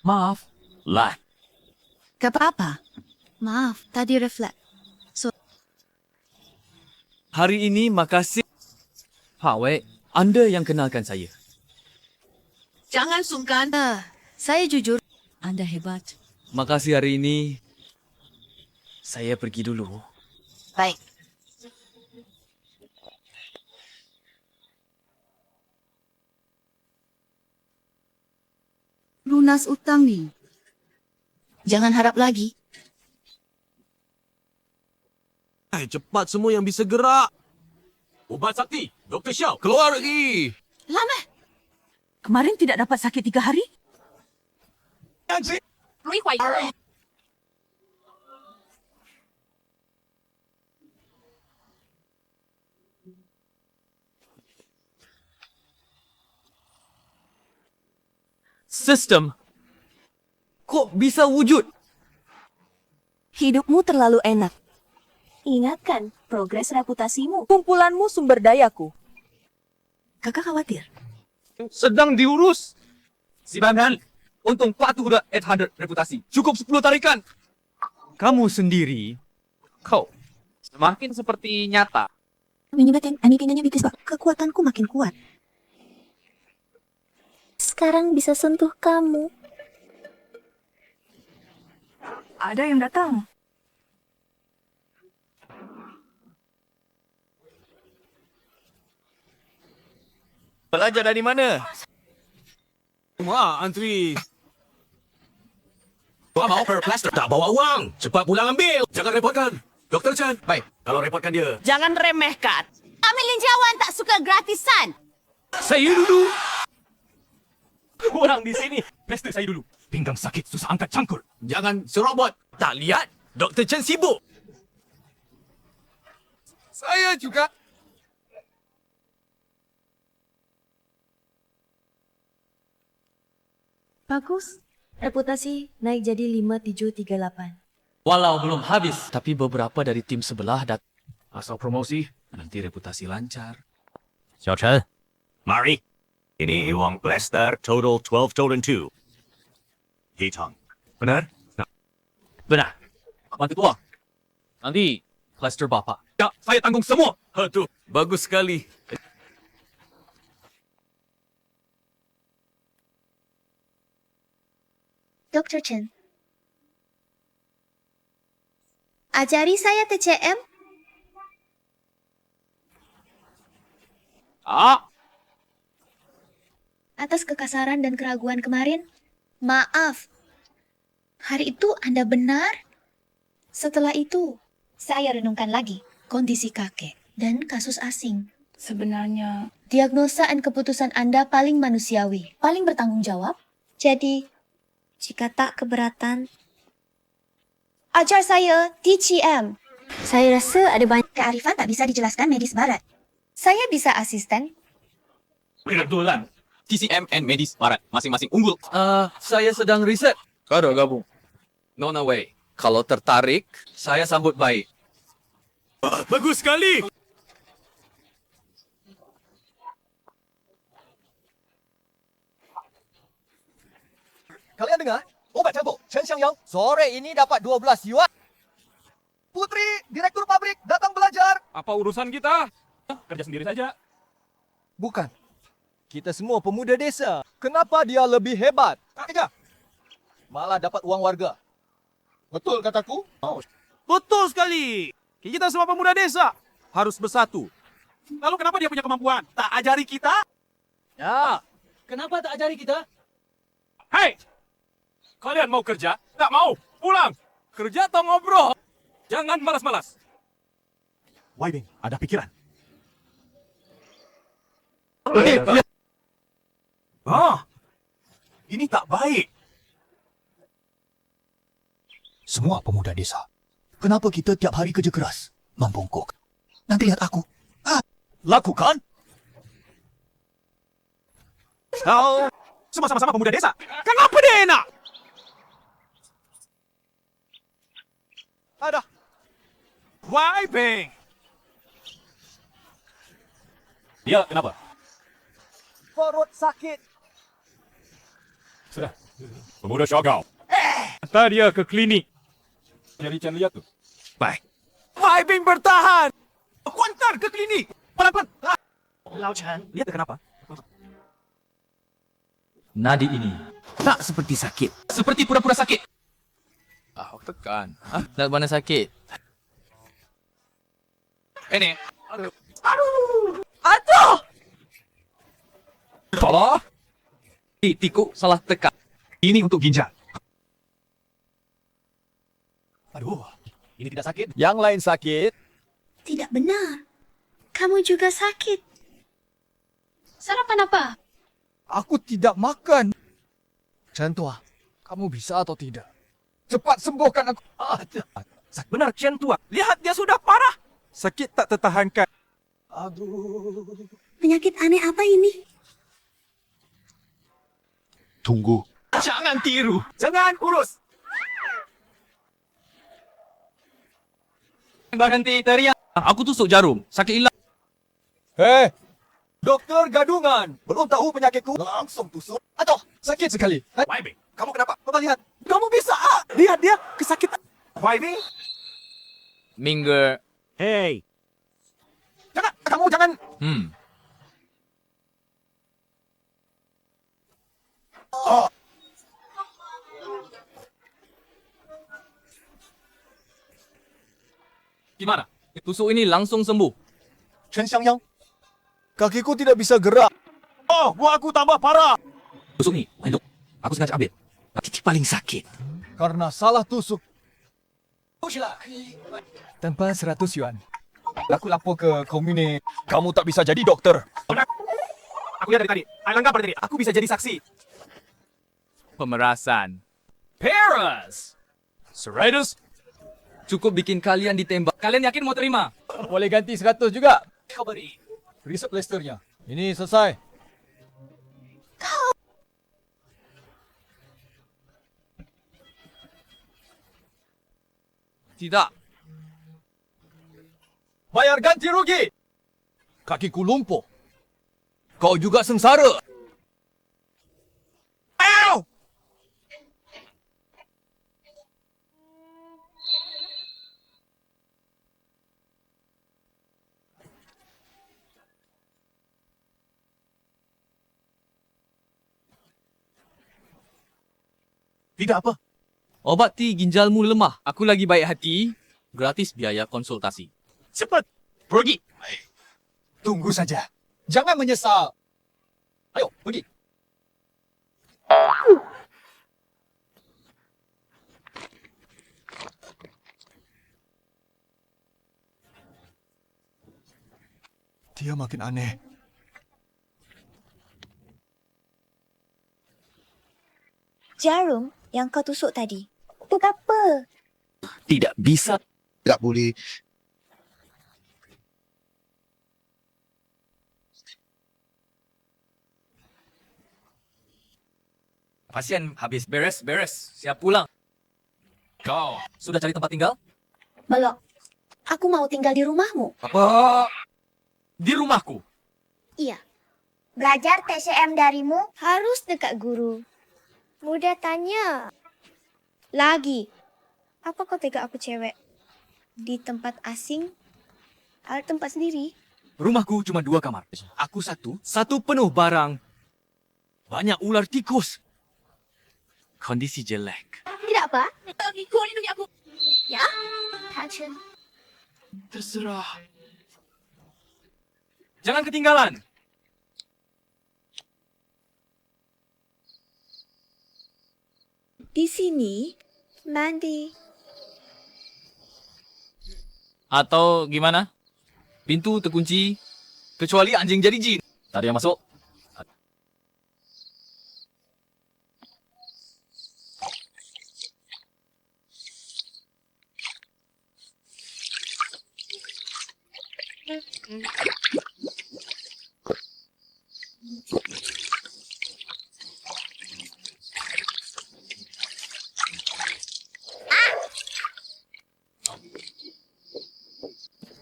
Maaf, Lan. Apa? Maaf, tadi refleks. Hari ini makasih. Pak Wei, Anda yang kenalkan saya. Jangan sungkan. Saya jujur. Anda hebat. Makasih hari ini. Saya pergi dulu. Baik. Lunas utang nih. Jangan harap lagi. Cepat semua yang bisa gerak. Ubat sakti, Dr. Xiao, keluar lagi. Lama. Kemarin tidak dapat sakit 3 hari? Lui Huai. Sistem. Kok bisa wujud? Hidupmu terlalu enak. Ingatkan progres reputasimu. Kumpulanmu sumber dayaku. Kakak khawatir. Sedang diurus. Si Batman, untung patuh dah 800 reputasi. Cukup 10 tarikan. Kamu sendiri, Kau semakin seperti nyata. Menyebabkan Ani pindahnya bibis bak. Kekuatanku makin kuat. Sekarang bisa sentuh kamu. Ada yang datang. Belajar dari mana? Wah, antri. Bawa per plaster. Tak bawa uang. Cepat pulang ambil. Jangan repotkan. Dr. Chan. Baik, kalau repotkan dia. Jangan remehkan. Kami linjawan tak suka gratisan. Saya dulu. Orang di sini. Plaster saya dulu. Pinggang sakit, susah angkat cangkul. Jangan serobot. Tak lihat? Dr. Chen sibuk. Saya juga. Bagus. Reputasi naik jadi 5738. Walau belum habis, tapi beberapa dari tim sebelah asal promosi, nanti reputasi lancar. Xiao Chen. Mari. Ini uang plaster total 12,2. Hitong. Benar? Benar. Bantu tuang. Nanti, cluster bapak. Ya, saya tanggung semua. Aduh, bagus sekali. Dr. Chen. Ajari saya TCM. Atas kekasaran dan keraguan kemarin, maaf. Hari itu Anda benar. Setelah itu, saya renungkan lagi kondisi kakek dan kasus asing. Sebenarnya, diagnosa dan keputusan Anda paling manusiawi, paling bertanggung jawab. Jadi, jika tak keberatan, ajar saya TCM. Saya rasa ada banyak Kearifan tak bisa dijelaskan medis barat. Saya bisa asisten. Kebetulan. TCM and Medis Barat, masing-masing unggul. Saya sedang riset. Kau dah gabung? No way. Kalau tertarik, saya sambut baik. Bagus sekali. kalian dengar? Obat cabuk Chen Xiangyang sore ini dapat 12 yuan. Putri, direktur pabrik, datang belajar. Apa urusan kita? Kerja sendiri saja. Bukan. Kita semua pemuda desa. Kenapa dia lebih hebat? Kerja. Malah dapat uang warga. Betul kataku? Oh. Betul sekali. Kita semua pemuda desa harus bersatu. Lalu kenapa dia punya kemampuan? Tak ajari kita? Ya. Kenapa tak ajari kita? Hei! Kalian mau kerja? Tak mau? Pulang! Kerja atau ngobrol? Jangan malas-malas. Wai Bing, ada pikiran. Ini tak baik. Semua pemuda desa. Kenapa kita tiap hari kerja keras? Membungkuk. Nanti lihat aku. Lakukan. Kau semua sama-sama pemuda desa. Kenapa dia enak? Ada. Wai Bing. Dia kenapa? Perut sakit. Sudah. Pemuda Syagau. Hantar dia ke klinik. Jadi Chan lihat tu. Baik. Wai Bing bertahan. Aku hantar ke klinik. Pelan-pelan. Lau Chan, lihat kenapa? Nadi ini Tak seperti sakit. seperti pura-pura sakit. Aku tekan. Nak mana sakit? Ini. Aduh! Salah. Tiku salah tekan. Ini untuk ginjal. Aduh, ini tidak sakit. Yang lain sakit. Tidak benar. Kamu juga sakit. Sarapan apa? Aku tidak makan. Chen Tua, kamu bisa atau tidak? Cepat sembuhkan aku. Benar Chen Tua. Lihat dia sudah parah. Sakit tak tertahankan. Aduh. Penyakit aneh apa ini? Tunggu. Jangan tiru. Jangan urus. Berhenti teriak. Aku tusuk jarum. Sakit hilang. Hei, Doktor gadungan. Belum tahu penyakitku, langsung tusuk. Aduh, sakit sekali. Why, Bing? Kamu kenapa? Bapak lihat. Kamu bisa. Lihat dia kesakitan. Why, Bing? Minggu. Hey, Kamu jangan. Oh, Gimana? Tusuk ini langsung sembuh. Chen Xiangyang. Kakiku tidak bisa gerak. oh, buat aku tambah parah. Tusuk ni, dok. Aku sengaja ambil. Kaki paling sakit. Karena salah tusuk. Tanpa 100 yuan. Aku lapor ke komunik. Kamu tak bisa jadi dokter. Aku lihat dari tadi. Langgar pada tadi. Aku bisa jadi saksi. Pemerasan. Paris. Serius? Cukup bikin kalian ditembak. Kalian yakin mau terima? Boleh ganti 100 juga. Riset plasternya. Ini selesai. Tidak. Bayar ganti rugi. Kakiku lumpuh. Kau juga sengsara. Tidak apa. Obati ginjalmu lemah. Aku lagi baik hati. Gratis biaya konsultasi. Cepat. Pergi. Tunggu saja. Jangan menyesal. Ayo, pergi. Dia makin aneh. Jarum yang kau tusuk tadi. Untuk apa? Tidak bisa. Tak boleh. Pasien habis beres-beres. Siap pulang. Kau sudah cari tempat tinggal? Belum. Aku mau tinggal di rumahmu. Apa? Di rumahku? Iya. Belajar TCM darimu harus dekat guru. Mudah tanya. Lagi. Apa kau tega aku cewek? Di tempat asing? Ada tempat sendiri? Rumahku cuma 2 kamar. Aku satu penuh barang. Banyak ular tikus. Kondisi jelek. Tidak apa? Kau lindungi aku. Ya? Tanchen. Terserah. Jangan ketinggalan. Di sini, mandi. Atau gimana? Pintu terkunci. Kecuali anjing jadi jin. Tak ada yang masuk.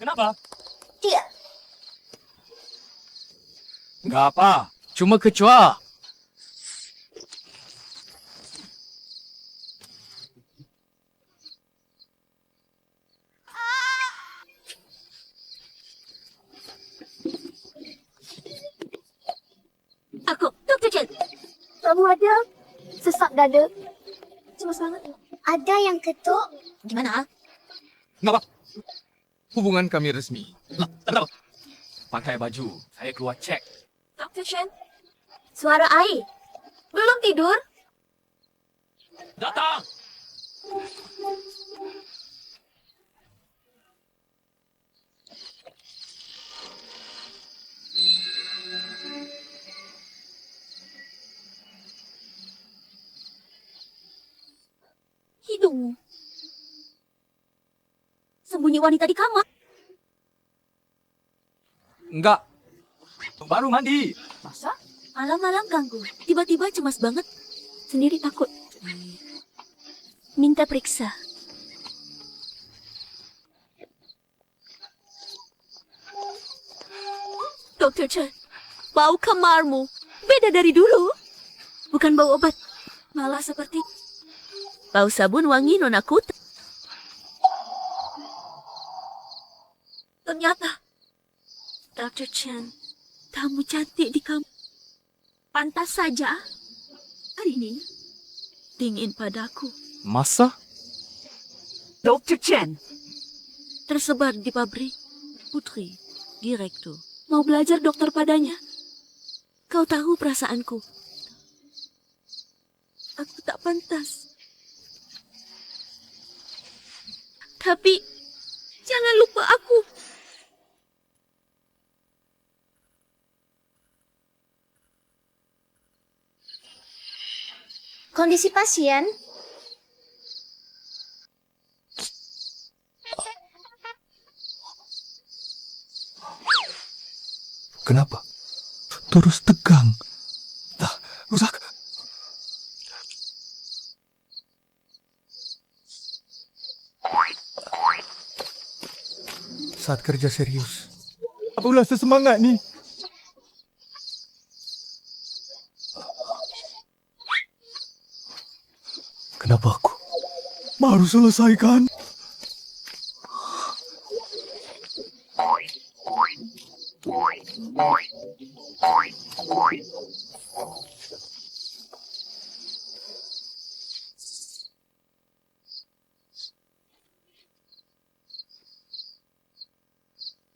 Kenapa? Tidak. Enggak apa. Cuma kecoa. Aku, Dr. Chen. Kamu ada sesak dada? Cemas banget. Ada yang ketuk. Gimana? Enggak apa. Hubungan kami resmi. Lah, tak tahu. Pakai baju. Saya keluar cek. Dr. Chen. Suara air. Belum tidur? Datang! Hidungmu. Sembunyi wanita di kamar. Enggak. Baru mandi. Masa? Malam-malam ganggu. Tiba-tiba cemas banget. Sendiri takut. Minta periksa. Dr. Chen, Bau kamarmu beda dari dulu. Bukan bau obat, malah seperti bau sabun wangi Nona Kuta. Ternyata, Dr. Chen, tamu cantik di kamu. Pantas saja hari ini dingin padaku. Masa? Dr. Chen, tersebar di pabrik. Putri, direktur, mau belajar dokter padanya. Kau tahu perasaanku. Aku tak pantas. Tapi, jangan lupa aku. Kondisi pasien? Kenapa? Terus tegang. Dah, rusak. Saat kerja serius. Apalah sesemangat ni? Kenapa aku baru selesaikan?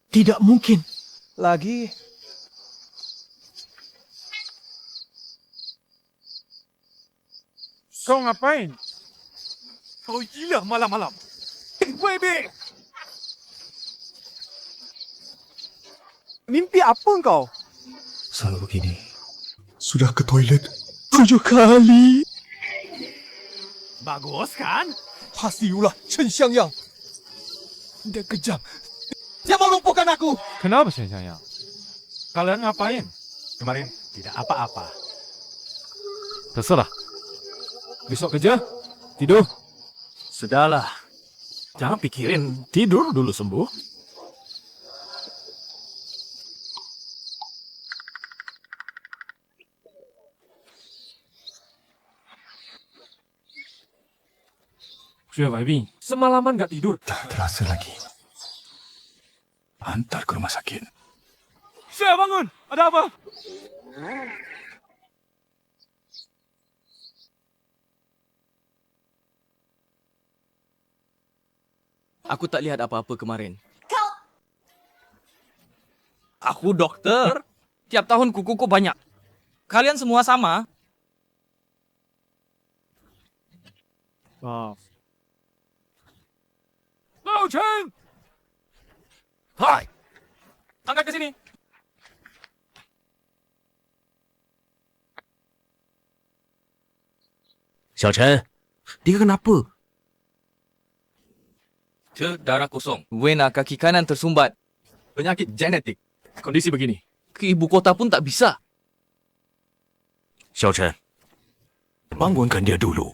Tidak mungkin. Lagi. Kau ngapain? Kau gila malam-malam. Baby! Mimpi apa kau? Selalu begini. Sudah ke toilet 7 kali. Bagus kan? Pastilah Chen Xiangyang. Dia kejam. Dia mau lumpuhkan aku. Kenapa Chen Xiangyang? Kalian ngapain? Kemarin tidak apa-apa. Terserah. Besok kerja, tidur. Sudahlah. Jangan pikirin, tidur dulu sembuh. Xue Weibing, semalaman gak tidur. Tak terasa lagi. Antar ke rumah sakit. Xue, bangun! Ada apa? Aku tak lihat apa-apa kemarin. Kau... Aku dokter. Tiap tahun kukuku banyak. Kalian semua sama. Maaf. Lao Chen! Hai! Angkat ke sini. Xiao Chen, dia kenapa? Darah kosong. Wena kaki kanan tersumbat. Penyakit genetik. Kondisi begini. Ke ibu kota pun tak bisa. Xiao Chen, bangunkan dia dulu.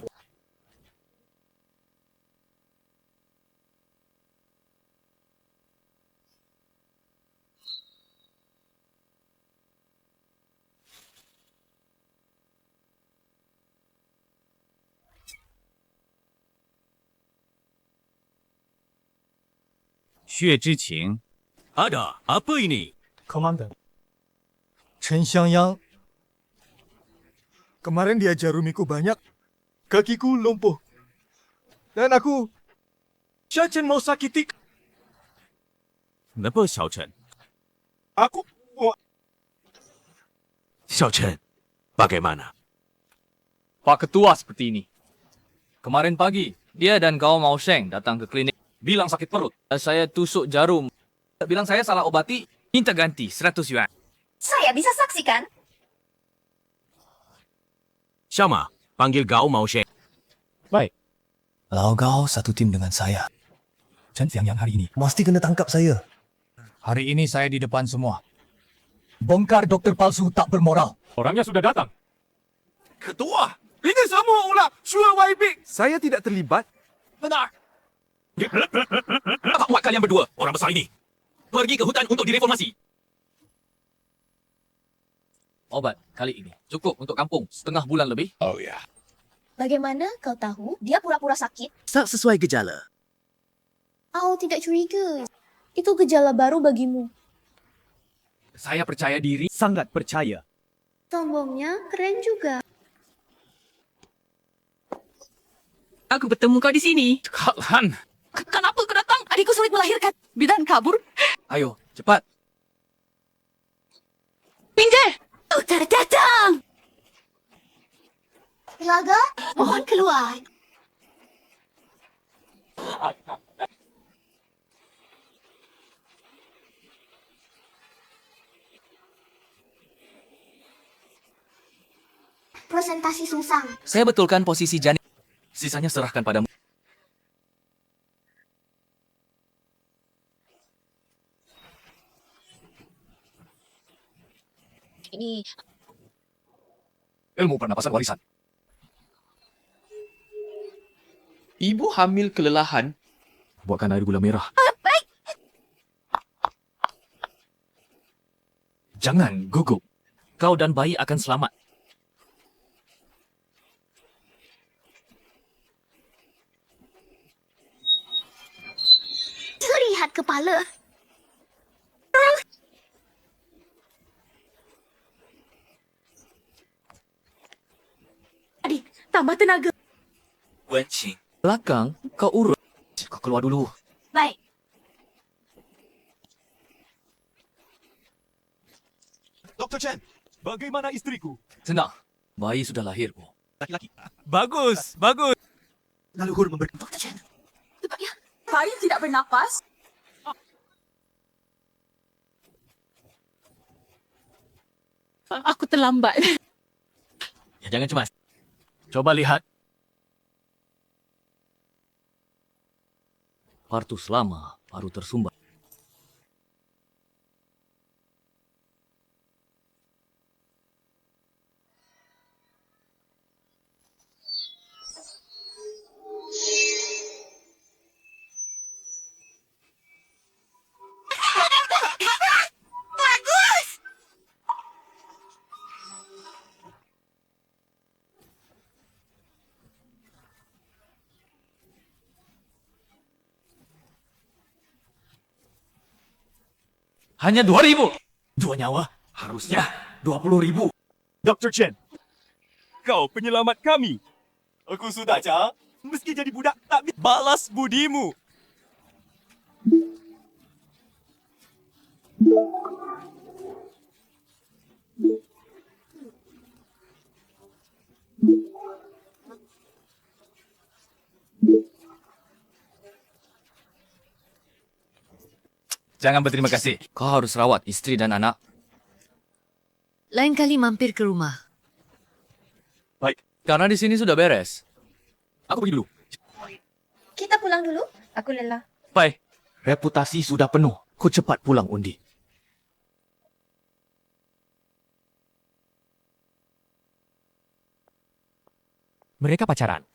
Xue Zhiqing. Ada, apa ini? Komandan. Chen Xiangyang. Kemarin dia jarumiku banyak. Kakiku lumpuh. Dan aku... Xiao Chen mau sakiti. Kenapa Xiao Chen? Aku... Xiao Chen, bagaimana? Pak Ketua seperti ini. Kemarin pagi, dia dan Gao Mao Sheng datang ke klinik. Bilang sakit perut. Saya tusuk jarum. Bilang saya salah obati. Minta ganti 100 yuan. Saya bisa saksikan. Syama, panggil Gao Mao Sheng. Baik. Lau Gao satu tim dengan saya. Chen Xiangyang hari ini mesti kena tangkap saya. Hari ini saya di depan semua. Bongkar dokter palsu tak bermoral. Orangnya sudah datang. Ketua, ini semua ulah Xue Weibing. Saya tidak terlibat. Benar. Apa buat kalian berdua, orang besar ini? Pergi ke hutan untuk direformasi. Obat kali ini cukup untuk kampung setengah bulan lebih. Oh ya. Bagaimana kau tahu dia pura-pura sakit? Tak sesuai gejala. Kau tidak curiga. Itu gejala baru bagimu. Saya percaya diri. Sangat percaya. Sombongnya keren juga. Aku bertemu kau di sini. Kak Lan. Kenapa kau datang? Adikku sulit melahirkan. Bidan kabur. Ayo, cepat. Pinggir! Dokter datang! Laga, Mohon keluar. presentasi susang. Saya betulkan posisi janin. Sisanya serahkan padamu. Ini Ilmu pernapasan warisan. Ibu hamil kelelahan. Buatkan air gula merah. baik. Jangan gugup. Kau dan bayi akan selamat. Terlihat kepala. Adik, tambah tenaga. Wencing. Belakang, kau urut. Kau keluar dulu. Baik. Dr. Chen, bagaimana istriku? Senang. Bayi sudah lahir, Bu. Laki-laki. Bagus, bagus. Leluhur memberi... Dr. Chen, tepatnya. Bayi tidak bernapas. Aku terlambat. Ya, jangan cemas. Coba lihat. Partus lama, paru tersumbat. Bagus. Hanya 2.000. 2 nyawa. Harusnya 20.000. Dr. Chen, kau penyelamat kami. Aku sudah, Cak. Meski jadi budak, tak bisa balas budimu. Jangan berterima kasih. Kau harus rawat istri dan anak. Lain kali mampir ke rumah. Baik. Karena di sini sudah beres. Aku pergi dulu. Kita pulang dulu. Aku lelah. Bye. Reputasi sudah penuh. Kau cepat pulang, Undi. Mereka pacaran.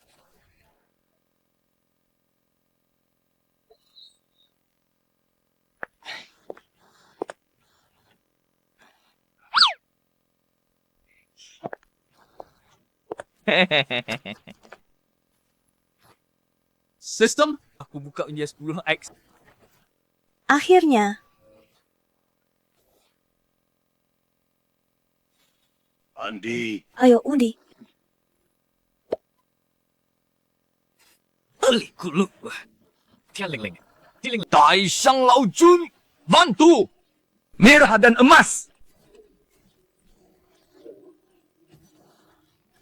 Sistem? Aku buka Windows 10X. Akhirnya, Andi. ayo undi. Ali kulu. Tian Ling Ling. Tiling. Dai Shang Lao Jun. Mantu. Merah dan emas.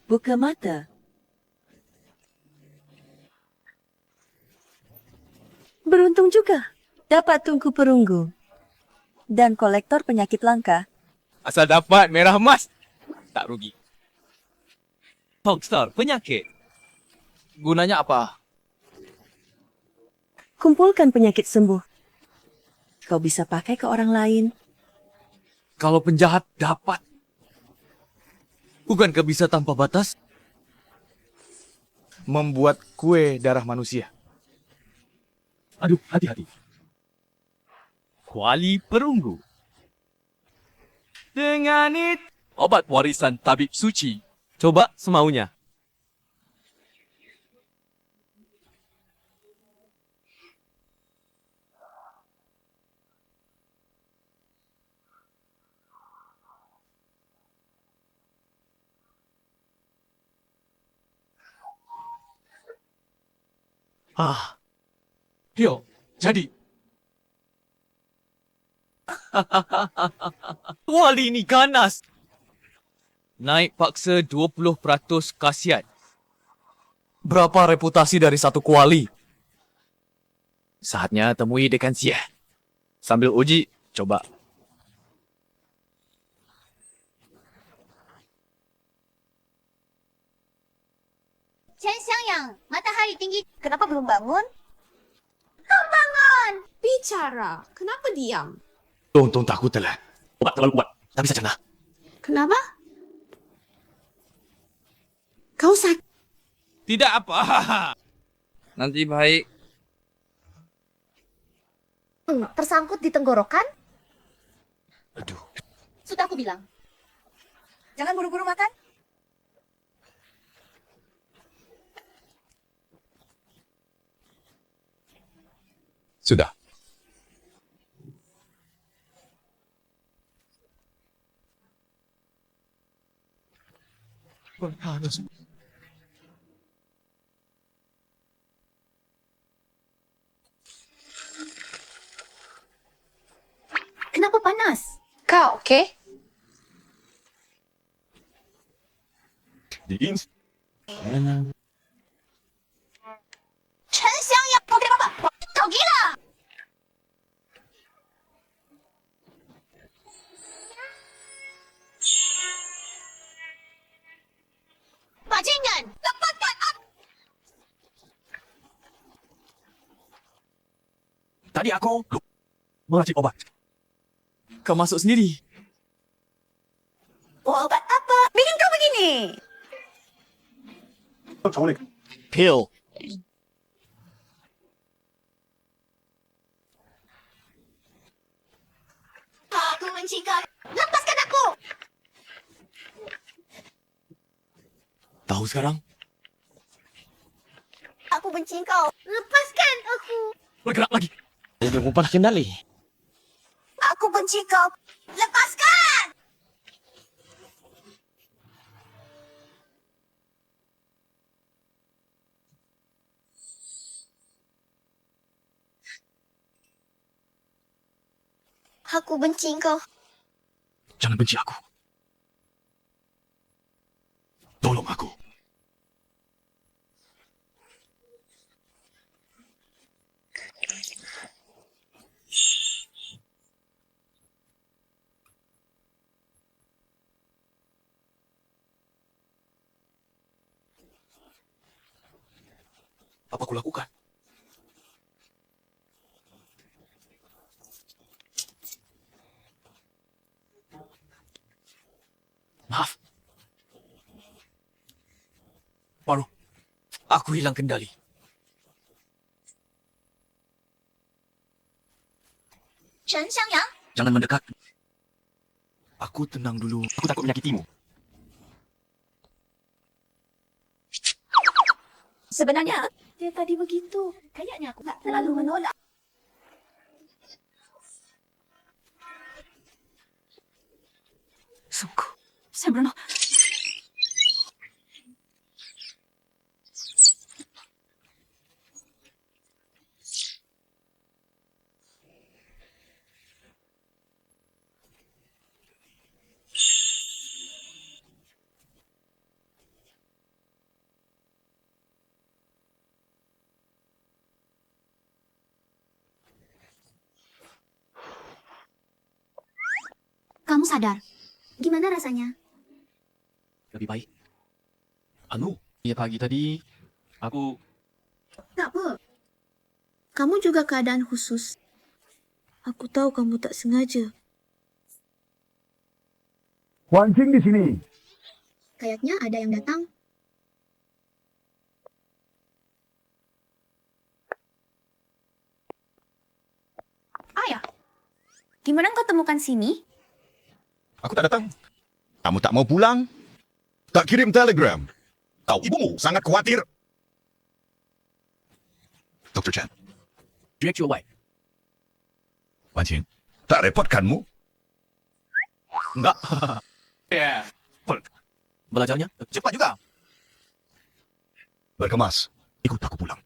Buka mata. Beruntung juga. Dapat tungku perunggu. Dan kolektor penyakit langka. Asal dapat merah emas. Tak rugi. Hogstar penyakit. Gunanya apa? Kumpulkan penyakit sembuh. Kau bisa pakai ke orang lain. Kalau penjahat dapat. Bukankah bisa tanpa batas? Membuat kue darah manusia. Aduh, hati-hati. Kuali perunggu. Dengan itu. Obat warisan tabib suci. Coba semaunya. Yo, jadi. Wali ni ganas. Naik paksa 20% khasiat. Berapa reputasi dari satu kuali? Saatnya temui dekan Siah. Sambil uji, coba. Chen Xiangyang, matahari tinggi. Kenapa belum bangun? Kau bangun! Bicara, kenapa diam? Untung tak aku telat. Obat terlalu kuat. Tak bisa cerna. Kenapa? Kau sakit? Tidak apa. Nanti baik. Tersangkut di tenggorokan? Aduh. Sudah aku bilang. Jangan buru-buru makan. Sudah. Kenapa panas? Kau oke? Diin. Chen Xiangyang, kau kenapa? Kau gila! Bajingan, lepaskan aku! Tadi aku meracik obat. Kau masuk sendiri. Obat apa? Bikin kau begini. Pil. Aku benci kau. Lepaskan aku! Tahu sekarang? Aku benci kau. Lepaskan aku! Bergerak lagi. Dia mengumpat kendali. Aku benci kau. Lepaskan! Aku benci kau. Jangan benci aku. Tolong aku. Apa aku lakukan? Maaf. Baru, aku hilang kendali. Chen Xiangyang, Jangan mendekat. Aku tenang dulu. Aku takut menyakitimu. Sebenarnya, dia tadi begitu. Kayaknya aku tak terlalu menolak. Sungguh, sembrono. kamu sadar. Gimana rasanya? Lebih baik. Ya pagi tadi, aku... Tak apa. Kamu juga keadaan khusus. Aku tahu kamu tak sengaja. Kuancing di sini. Kayaknya ada yang datang. Ayah, gimana kau temukan sini? Aku tak datang. Kamu tak mau pulang? Tak kirim telegram? Tahu ibumu sangat khawatir. Dr. Chen. Direct your way. Wan Qing, tak repotkanmu? Enggak. Ya. Belajarnya cepat juga. Berkemas. Ikut aku pulang.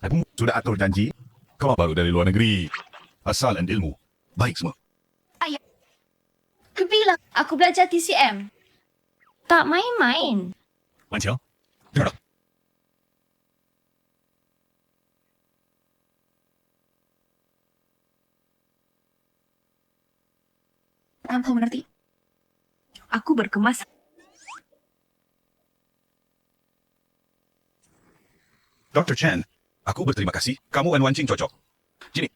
Ibumu sudah atur janji. Kau baru dari luar negeri. Asal dan ilmu. Baik semua. Ayah, aku bilang aku belajar TCM. Tak main-main. Wan Qing, dengar. Kau mengerti? Aku berkemas. Dr. Chen, aku berterima kasih. Kamu dan Wan Qing cocok. Sini,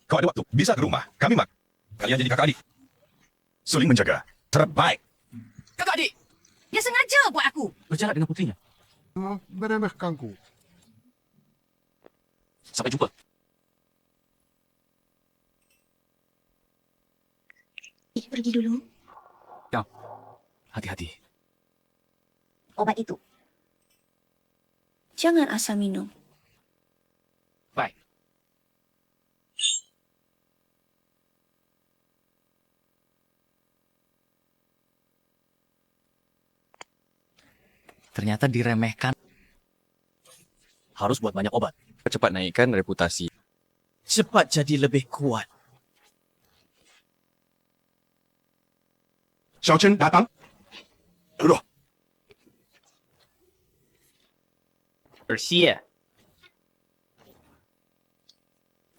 kau ada waktu. Bisa ke rumah. Kami mak. Kalian jadi kakak adik. Saling menjaga. Terbaik. Kakak adik, dia sengaja buat aku. Berjarak dengan putrinya. Meremehkanku. Sampai jumpa. Pergi dulu. Ya. Hati-hati. Obat itu. Jangan asal minum. Baik. Ternyata diremehkan. Harus buat banyak obat. Cepat naikkan reputasi. Cepat jadi lebih kuat. Xiao Chen datang. Duduk. Persia.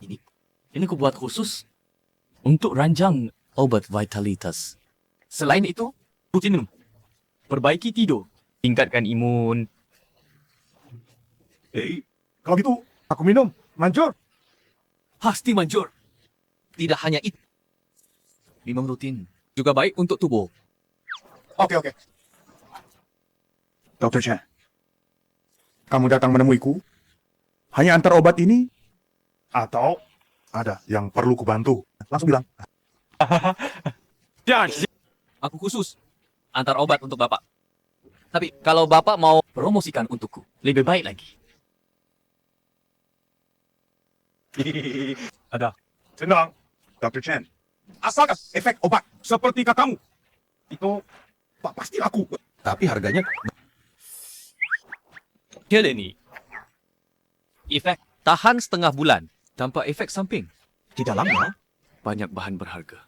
Ini aku buat khusus untuk ranjang obat vitalitas. Selain itu, rutin minum. Perbaiki tidur. Tingkatkan imun. Kalau gitu, aku minum. Manjur. Pasti manjur. Tidak hanya itu. Minum rutin. Juga baik untuk tubuh. Oke. Dr. Chen, kamu datang menemuiku hanya antar obat ini? Atau ada yang perlu kubantu? Langsung bilang. Aku khusus antar obat untuk Bapak. Tapi kalau Bapak mau promosikan untukku, lebih baik lagi. Ada. Tenang, Dr. Chen. Asalkan efek obat seperti katamu, itu pasti laku. Tapi harganya... Kali ini, efek Tahan setengah bulan tanpa efek samping. di dalamnya, Banyak bahan berharga.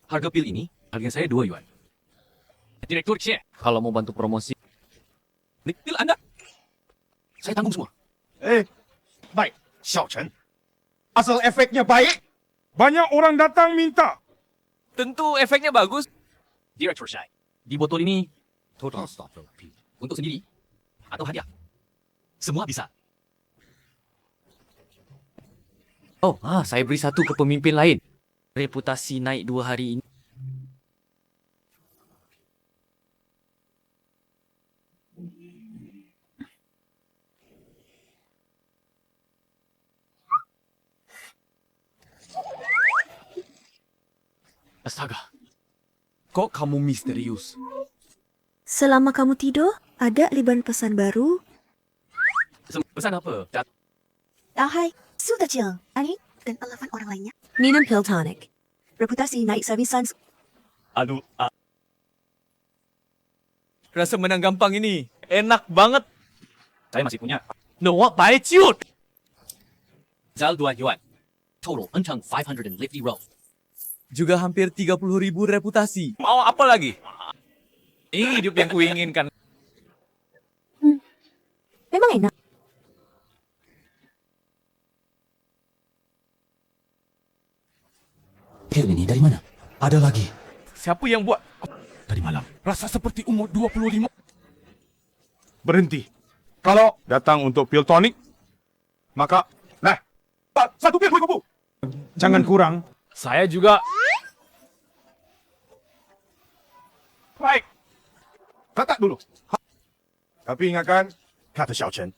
harga pil ini, harga saya 2 yuan. Direktur Cie, Kalau mau bantu promosi, pil Anda, saya tanggung semua. Baik, Xiao Chen. Asal efeknya baik, banyak orang datang minta. tentu efeknya bagus. Direktur Shai, di botol ini, total stopper pil. Untuk sendiri, atau hadiah. Semua bisa. Oh, saya beri satu ke pemimpin lain. Reputasi naik 2 hari ini. Astaga. Kok kamu misterius? Selama kamu tidur, ada liban pesan baru? Pesan apa? Hai, sudah Jiang, Ani, dan 8 orang lainnya. Minum pil tonic. Reputasi naik servisan. Aduh, Rasa menang gampang ini. Enak banget. saya masih punya. No, bai ciut. Zal 2 yuan. Total encang 550 row. Juga hampir 30.000 reputasi. Mau apa lagi? Ini hidup yang kuinginkan. Memang enak. Pil ini dari mana? Ada lagi. Siapa yang buat? Dari malam. Rasa seperti umur 25. Berhenti. Kalau datang untuk pil tonik, maka, nah, 1 pil kubu. Jangan kurang. Saya juga. Baik. Kata dulu. Tapi ingatkan, kata Xiao Chen.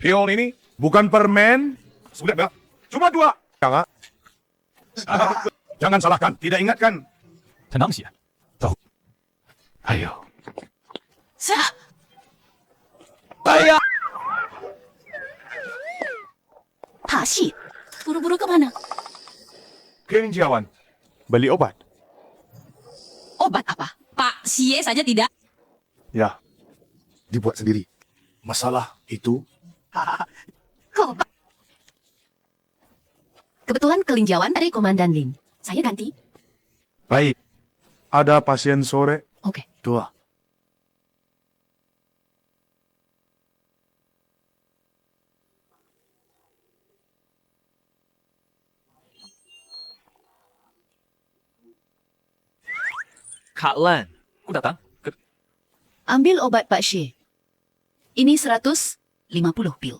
Pil ini bukan permen. Sudah, cuma 2. Jangan. Jangan salahkan. Tidak ingatkan. Tenang sih. Tahu. Ayo. Ayah! Pak Shi, buru-buru ke mana? Kelinjiawan. Beli obat. Obat apa? Pak Xie saja tidak. Ya. Dibuat sendiri. Masalah itu Obat. Kebetulan kelinjauan dari Komandan Lin. Saya ganti. baik. Ada pasien sore. Oke. Dua. Kak Lan, aku datang. Ambil obat Pak Xie. Ini 150 pil.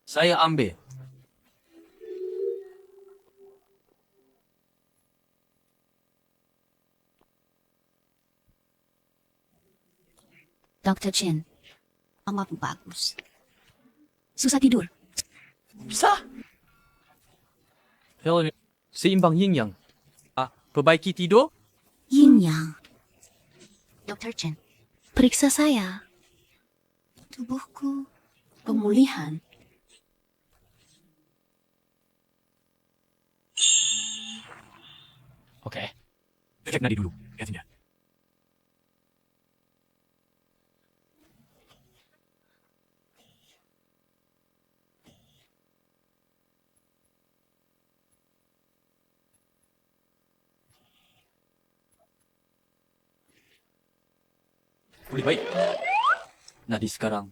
Saya ambil. Dr. Chen, Mama pun bagus. Susah tidur. Bisa. Hello, seimbang yin yang. Perbaiki tidur? Yin Yang. Dr. Chen, periksa saya. Tubuhku pemulihan. Oke. Cek nadi dulu. Ya tidak. Lebih baik. Nadi sekarang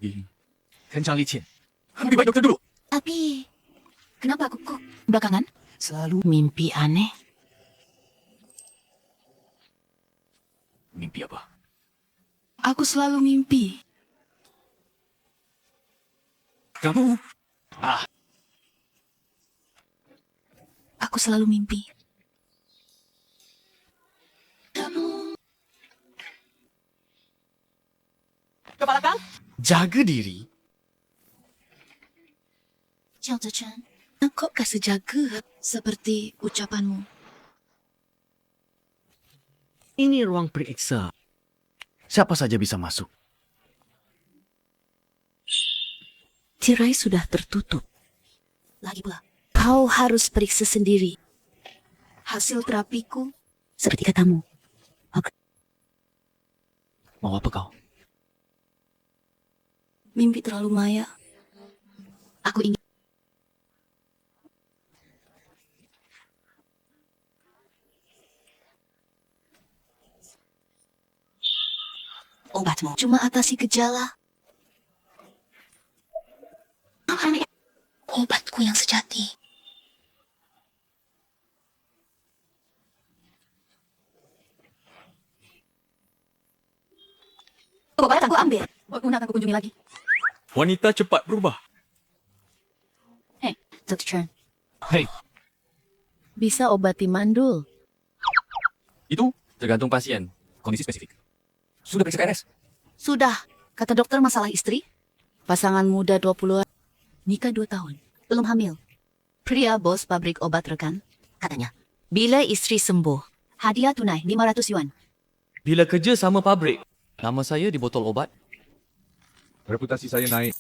Kencang licin. Lebih baik dokter dulu. Tapi, kenapa aku kok belakangan selalu mimpi aneh? Mimpi apa? Aku selalu mimpi. Kamu? Aku selalu mimpi. Kepala Kang? Jaga diri. Xiao Zhechen, kok gak sejaga seperti ucapanmu? Ini ruang periksa. Siapa saja bisa masuk. Tirai sudah tertutup. Lagi pula, kau harus periksa sendiri. Hasil terapiku seperti katamu. Mau apa kau? Mimpi terlalu maya. Aku ingin. Obatmu cuma atasi gejala. Obatku yang sejati. Obat aku ambil. Guna akan kunjungi lagi. Wanita cepat berubah. Hei, Dr. Chen. Hei, Bisa obati mandul. itu tergantung pasien. Kondisi spesifik. Sudah periksa KRS? Sudah, kata dokter masalah istri. Pasangan muda 20-an. Nikah 2 tahun. Belum hamil. Pria bos pabrik obat rekan. Katanya, bila istri sembuh, hadiah tunai 500 yuan. Bila kerja sama pabrik, nama saya di botol obat. Reputasi saya naik.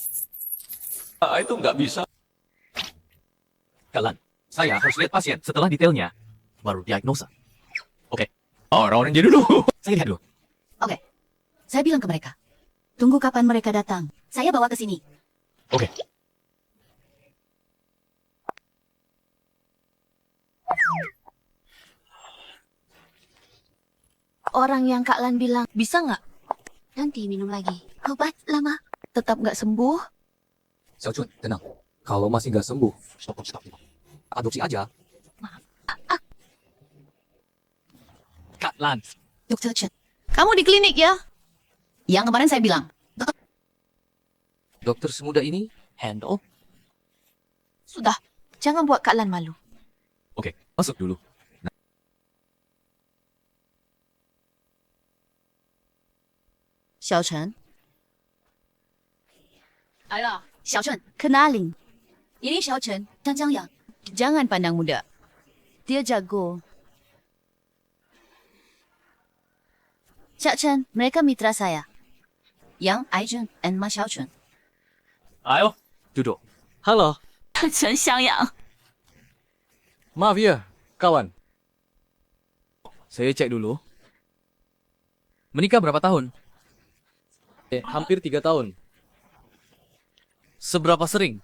Itu nggak bisa. Kalan, saya harus lihat pasien setelah detailnya. Baru diagnosa. Oke. Orang-orang jadi dulu. Saya lihat dulu. Oke, saya bilang ke mereka. Tunggu kapan mereka datang. Saya bawa ke sini. Oke. Orang yang Kak Lan bilang, bisa nggak? Nanti minum lagi. Obat lama. Tetap nggak sembuh. Xiao Chun, tenang. Kalau masih nggak sembuh, stop. Adopsi aja. Kak Lan. Dr. Chen, kamu di klinik ya? Yang kemarin saya bilang. Dokter semuda ini handle. Sudah, jangan buat Kak Lan malu. Oke, masuk dulu. Xiao Chen. Ayolah, Xiao Chen, kenalin. Ini Xiao Chen, Zhang Yang. Jangan pandang muda. Dia jago. Cak Chen, mereka mitra saya. Yang Aijun and Ma Xiaochun. Ayo, duduk. Halo. Chen Xiangyang. Maaf ya, kawan. Saya cek dulu. Menikah berapa tahun? Hampir 3 tahun. Seberapa sering?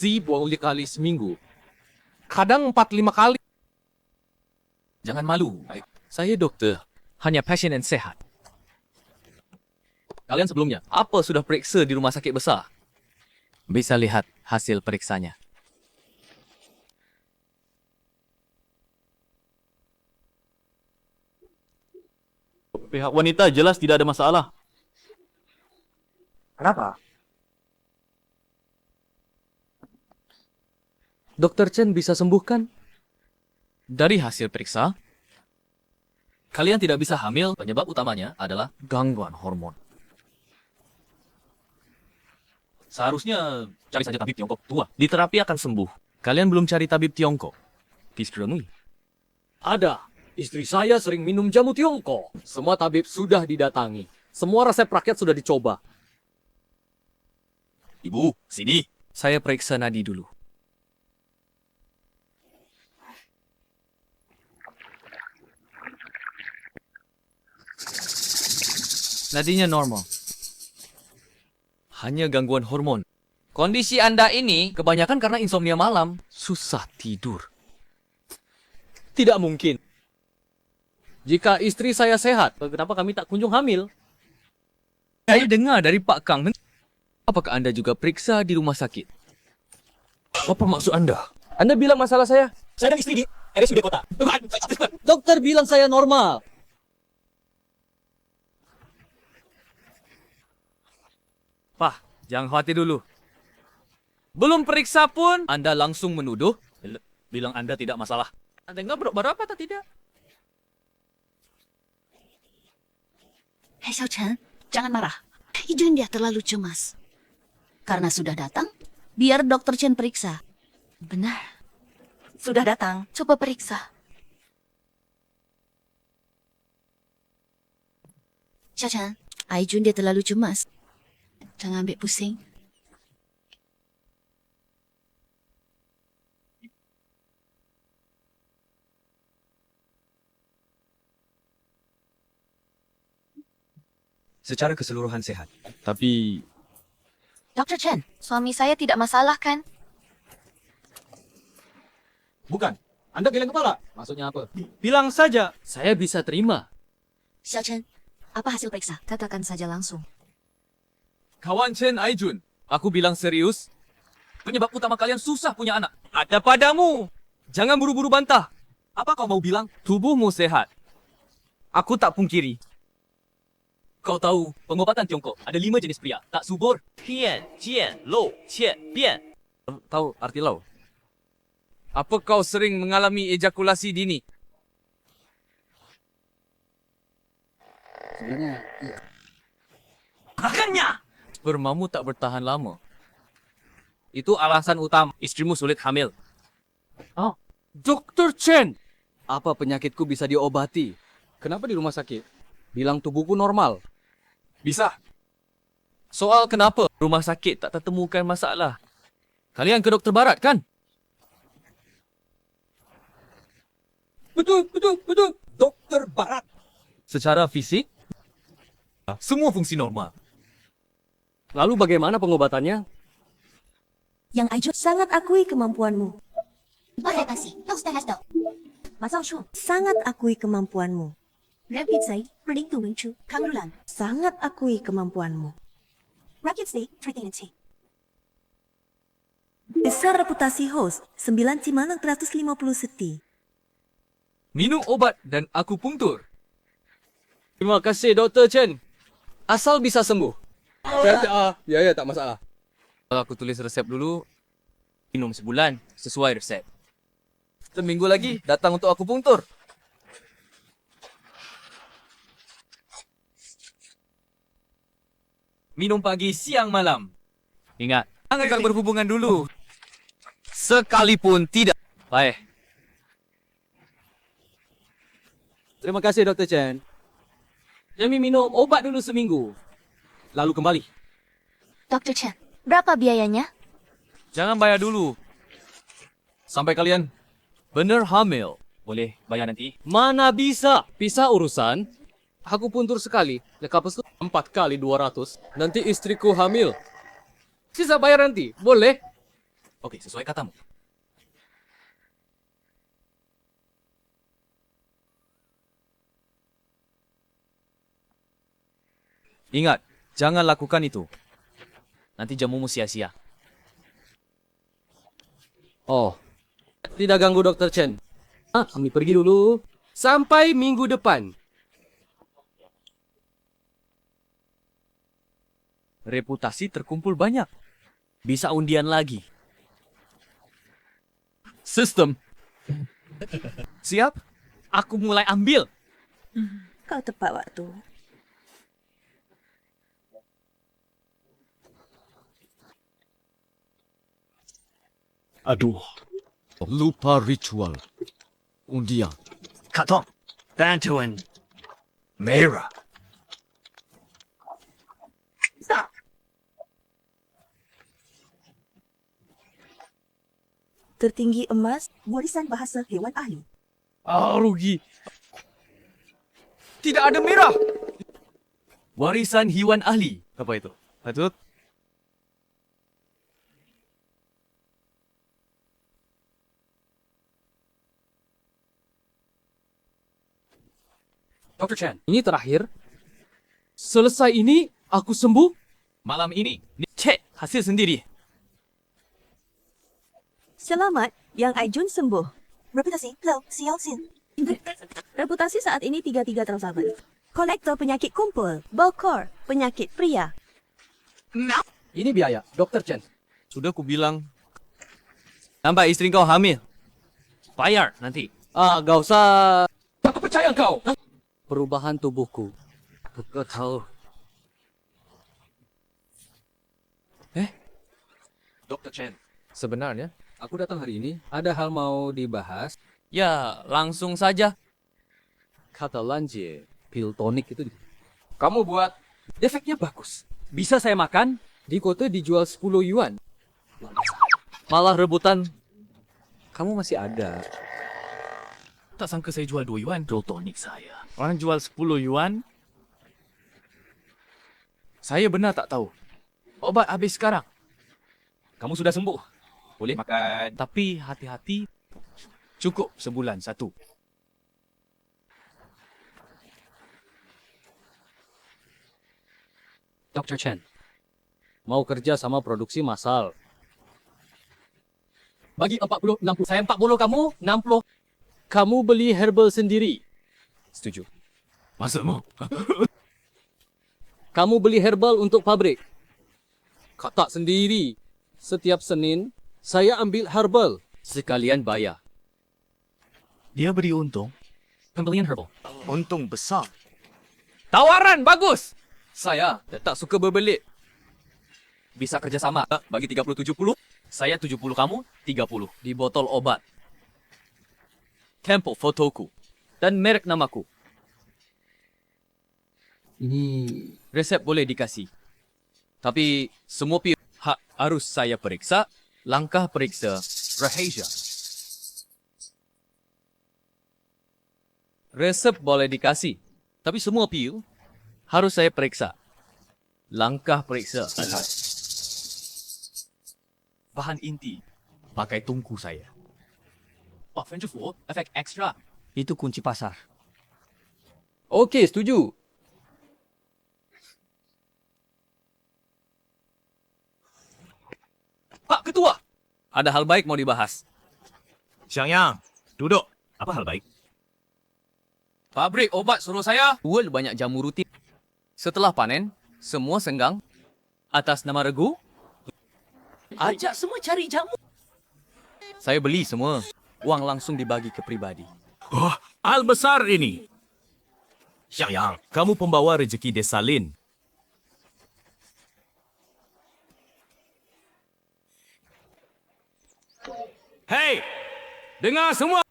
Boleh kali seminggu. Kadang 4-5 kali. Jangan malu. Saya doktor. Hanya pasien yang sehat. Kalian sebelumnya, apa sudah periksa di rumah sakit besar? Bisa lihat hasil periksanya. Pihak wanita jelas tidak ada masalah. Kenapa? Dr. Chen bisa sembuhkan? Dari hasil periksa, kalian tidak bisa hamil. Penyebab utamanya adalah gangguan hormon. Seharusnya cari saja tabib Tiongkok tua. Di terapi akan sembuh. Kalian belum cari tabib Tiongkok? Distremui. Ada. Istri saya sering minum jamu Tiongkok. Semua tabib sudah didatangi. Semua resep rakyat sudah dicoba. Ibu, sini. Saya periksa nadi dulu. Nadinya normal. Hanya gangguan hormon. Kondisi Anda ini kebanyakan karena insomnia malam. Susah tidur. Tidak mungkin. Jika istri saya sehat, kenapa kami tak kunjung hamil? Saya dengar dari Pak Kang. Apakah Anda juga periksa di rumah sakit? Apa maksud Anda? Anda bilang masalah saya. Saya dan istri di RSUD kota. Dokter bilang saya normal. Pak, jangan khawatir dulu. Belum periksa pun, Anda langsung menuduh. Bilang Anda tidak masalah. Anda enggak berapa atau tidak? Hei Xiao-Chen, jangan marah. Ijun dia terlalu cemas. Karena sudah datang, biar Dr. Chen periksa. Benar. Sudah datang, coba periksa. Xiao-Chen, Aijun dia terlalu cemas. Jangan ambil pusing. Secara keseluruhan sehat. Tapi Dr. Chen, suami saya tidak masalah kan? bukan. Anda geleng kepala. Maksudnya apa? Bilang saja. Saya bisa terima. Xiao-Chen, apa hasil periksa? Katakan saja langsung. Kawan Chen Aijun, aku bilang serius. Penyebab utama kalian susah punya anak. Ada padamu. Jangan buru-buru bantah. Apa kau mau bilang? Tubuhmu sehat. Aku tak pungkiri. Kau tahu, pengobatan Tiongkok ada 5 jenis pria. Tak subur. Pian, jian, lou, qian, bian. Tahu arti lau? Apa kau sering mengalami ejakulasi dini? Sebenarnya, iya. Makanya! Spermamu tak bertahan lama. Itu alasan utama istrimu sulit hamil. Oh, Dr. Chen! Apa penyakitku bisa diobati? Kenapa di rumah sakit? Bilang tubuhku normal. Bisa. Soal kenapa rumah sakit tak tertemukan masalah? Kalian ke dokter barat kan? Betul. Dokter barat. Secara fisik, semua fungsi normal. Lalu bagaimana pengobatannya? Yang Aijun sangat akui kemampuanmu. Sangat akui kemampuanmu. Rapid Say, Berding Wenchu, Kang Rulan. Sangat akui kemampuanmu. Rapid Say, Tretinity. Besar reputasi host, 9 Cimalang 150 seti. Minum obat dan akupunktur. Terima kasih Dr. Chen. Asal bisa sembuh. Ya, tak masalah. Kalau aku tulis resep dulu, minum sebulan sesuai resep. Seminggu lagi datang untuk akupunktur. Minum pagi, siang, malam. Ingat, jangan berhubungan dulu. Sekalipun tidak. Baik. Terima kasih, Dr. Chen. Jami minum obat dulu seminggu. Lalu kembali. Dr. Chen, berapa biayanya? Jangan bayar dulu. Sampai kalian benar hamil. Boleh bayar nanti? Mana bisa. Pisah urusan. Aku puntur sekali. Lepas itu 4 kali 200. Nanti istriku hamil. Sisa bayar nanti. Boleh? Oke, sesuai katamu. Ingat, jangan lakukan itu. Nanti jamumu sia-sia. Oh, tidak ganggu Dr. Chen. Kami pergi dulu. Sampai minggu depan. Reputasi terkumpul banyak. Bisa undian lagi. Sistem. Siap? Aku mulai ambil. Kau tepat waktu. Aduh. Lupa ritual. Undian. Kak Tong, bantuan. Merah. Tertinggi emas, warisan bahasa hewan ahli. Rugi. Tidak ada merah. Warisan hewan ahli. Apa itu? Patut. Dr. Chen, ini terakhir. Selesai ini, aku sembuh. Malam ini, cek hasil sendiri. Selamat, Yang Aijun sembuh. Reputasi, Lau Xiao Xin. Reputasi saat ini 33 tersahabat. Kolektor penyakit kumpul. Bokor, penyakit pria. Ini biaya, Dr. Chen. Sudah ku bilang. Nampak istri kau hamil. Bayar nanti. Gak usah. Aku percaya kau. Perubahan tubuhku. Kau tahu. Dr. Chen. Sebenarnya, aku datang hari ini. Ada hal mau dibahas. Ya, langsung saja. Kata Lanjie, pil tonik itu. Kamu buat. Efeknya bagus. Bisa saya makan. Di kota dijual 10 yuan. Malah rebutan. Kamu masih ada. Tak sangka saya jual 2 yuan. Pil tonik saya. Orang jual 10 yuan. Saya benar tak tahu. Obat habis sekarang. Kamu sudah sembuh. Boleh makan. Tapi hati-hati. Cukup sebulan 1. Dr. Chen. Mau kerja sama produksi massal. Bagi 40, 60. Saya 40, kamu 60. Kamu beli herbal sendiri. Setuju. Maksudmu? Kamu beli herbal untuk pabrik. Kata sendiri. Setiap Senin, saya ambil herbal. Sekalian bayar. Dia beri untung. Pembelian herbal. Untung besar. Tawaran bagus. Saya tak suka berbelit. Bisa kerjasama. Bagi 30-70. Saya 70, kamu 30. Di botol obat. Tempo fotoku. Dan merek namaku. Ini resep boleh dikasih. Tapi semua pihak harus saya periksa. Langkah periksa rahasia. Resep boleh dikasih. Tapi semua pil harus saya periksa. Langkah periksa. Bahan inti. Pakai tungku saya. Efek ekstra. Itu kunci pasar. Okey, setuju. Pak Ketua, ada hal baik mau dibahas. Xiang Yang, duduk. Apa hal baik? Pabrik obat suruh saya jual banyak jamu rutin. Setelah panen, semua senggang. Atas nama regu, ajak semua cari jamu. Saya beli semua. Uang langsung dibagi ke pribadi. Oh, hal besar ini. Xiang Yang, kamu pembawa rezeki desa Lin. Hei, dengar semua.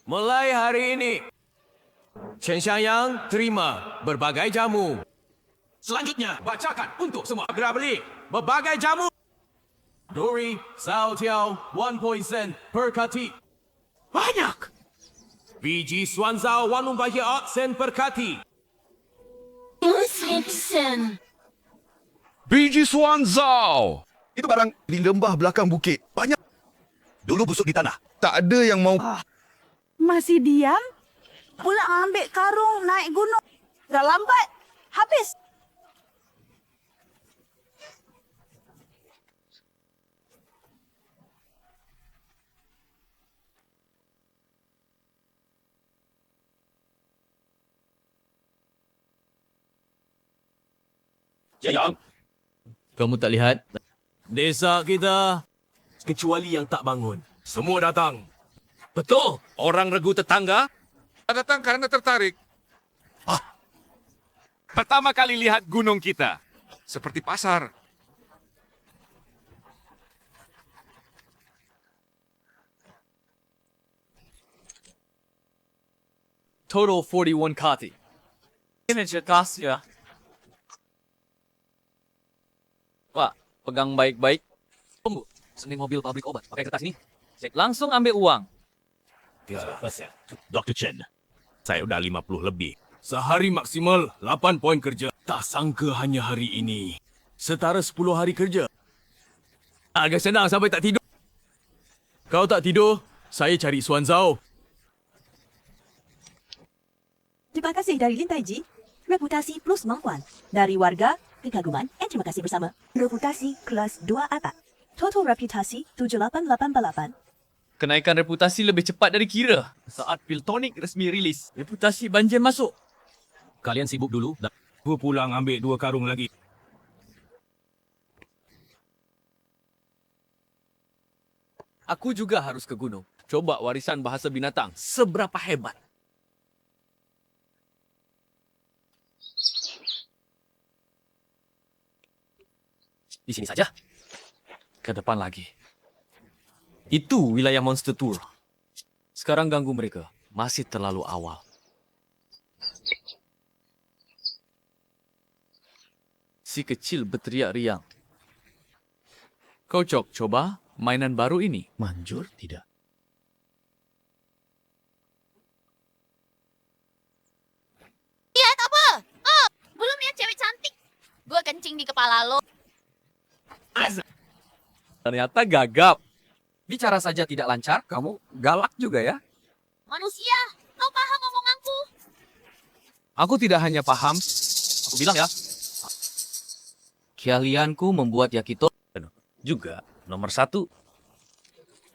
Mulai hari ini, Chen Xiangyang terima berbagai jamu. Selanjutnya, bacakan untuk semua. Segera beli berbagai jamu. Dori, Sao Tiao, 1 sen per kati. Banyak! Biji Suanzao, 1 sen per kati. Sen. Biji Suanzao. Itu barang di lembah belakang bukit. Banyak. Dulu busuk di tanah. Tak ada yang mau... Masih diam? Pula ambil karung naik gunung. Dah lambat. Habis. Yang. Kamu tak lihat? Desa kita, kecuali yang tak bangun. Semua datang. Betul. Orang regu tetangga. Datang karena tertarik. Pertama kali lihat gunung kita. Seperti pasar. Total 41 kati. Ini cekas ya. Pak, pegang baik-baik. Tunggu, seni mobil pabrik obat. Pakai kertas ini. Cek langsung ambil uang. Dr. Chen, saya udah 50 lebih. Sehari maksimal 8 poin kerja. Tak sangka hanya hari ini. Setara 10 hari kerja. Agak senang sampai tak tidur. Kau tak tidur, saya cari Suanzao. Terima kasih dari Lin Taiji. Reputasi plus kemampuan. Dari warga, kekaguman, terima kasih bersama. Reputasi kelas 2A. Total reputasi 7888. Kenaikan reputasi lebih cepat dari kira. Saat Piltonic resmi rilis, reputasi banjir masuk. Kalian sibuk dulu. Gua pulang ambil 2 karung lagi. Aku juga harus ke gunung. Coba warisan bahasa binatang. Seberapa hebat. Di sini saja. Ke depan lagi. Itu wilayah Monster Tour. Sekarang ganggu mereka. Masih terlalu awal. Si kecil berteriak riang. Kau coba mainan baru ini. Manjur tidak? Lihat apa? Oh, belum lihat cewek cantik. Gua kencing di kepala lo. Ternyata gagap. Bicara saja tidak lancar, kamu galak juga ya? Manusia, kau paham omonganku? Aku tidak hanya paham, aku bilang ya. Keahlianku membuat yakito juga nomor 1.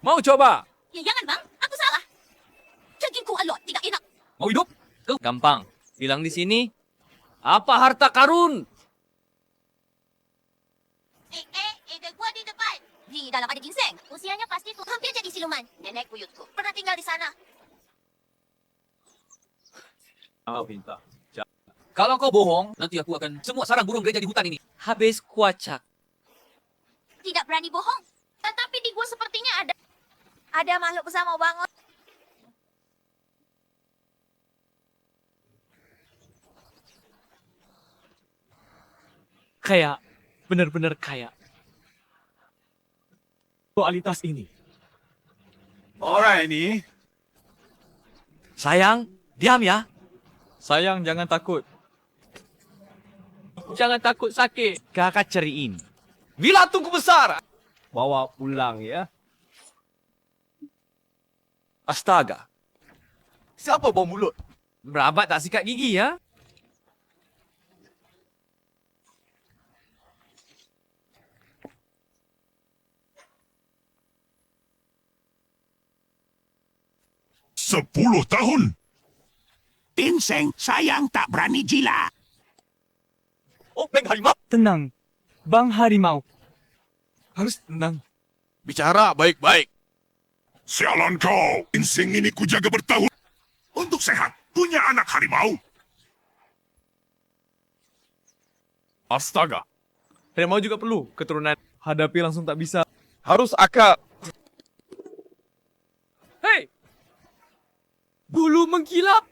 Mau coba? Ya jangan bang, aku salah. Dagingku alot, tidak enak. Mau hidup? Tuh, gampang. Bilang di sini, apa harta karun? Gua di depan. Di dalam ada ginseng. Usianya pasti tuh hampir jadi siluman. Nenek buyutku pernah tinggal di sana. Pintar. Kalau kau bohong, nanti aku akan semua sarang burung gereja di hutan ini. Habis kuacak. Tidak berani bohong. Tetapi di gua sepertinya ada makhluk besar mau bangun. Kayak, benar-benar kayak. Kualitas ini. Orang ini. Sayang, diam ya. Sayang, jangan takut. Jangan takut sakit. Kakak ceriin. Bila tungku besar. Bawa pulang ya. Astaga. Siapa bau mulut? Berabat tak sikat gigi ya. Sepuluh tahun. Ginseng, sayang tak berani jilat. Oh, Bang Harimau. Tenang. Bang Harimau. Harus tenang. Bicara baik-baik. Sialan kau. Ginseng ini kujaga bertahun. Untuk sehat, punya anak harimau. Astaga. Harimau juga perlu keturunan. Hadapi langsung tak bisa. Harus akal. Hei. Bulu mengkilap.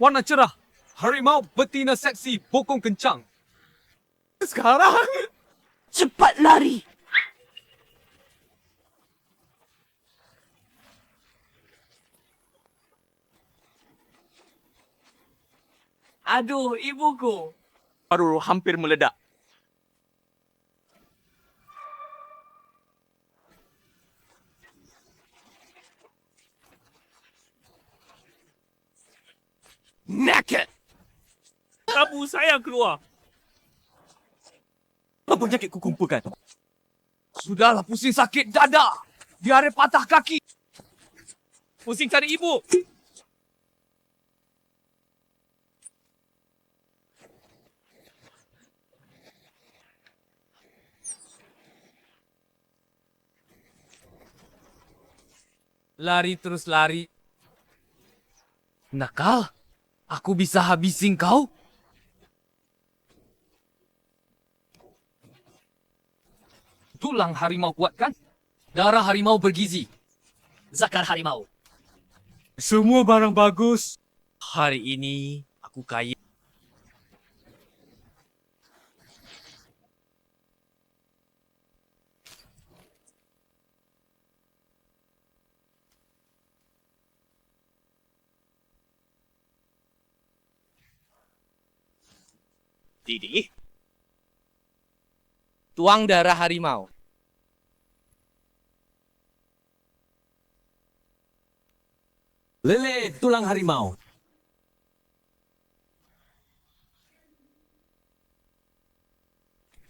Warna cerah. Harimau betina seksi bokong kencang. Sekarang Cepat lari. aduh ibuku. Baru hampir meledak. Naked! Abu saya keluar. Apa penyakit kukumpulkan? Sudahlah, pusing sakit dada. Diare patah kaki. Pusing cari ibu. Lari terus lari. Nakal? Aku bisa habisin kau? Tulang harimau kuat kan? Darah harimau bergizi. Zakar harimau. Semua barang bagus. Hari ini aku kaya. Didi, tuang darah harimau. Lele tulang harimau.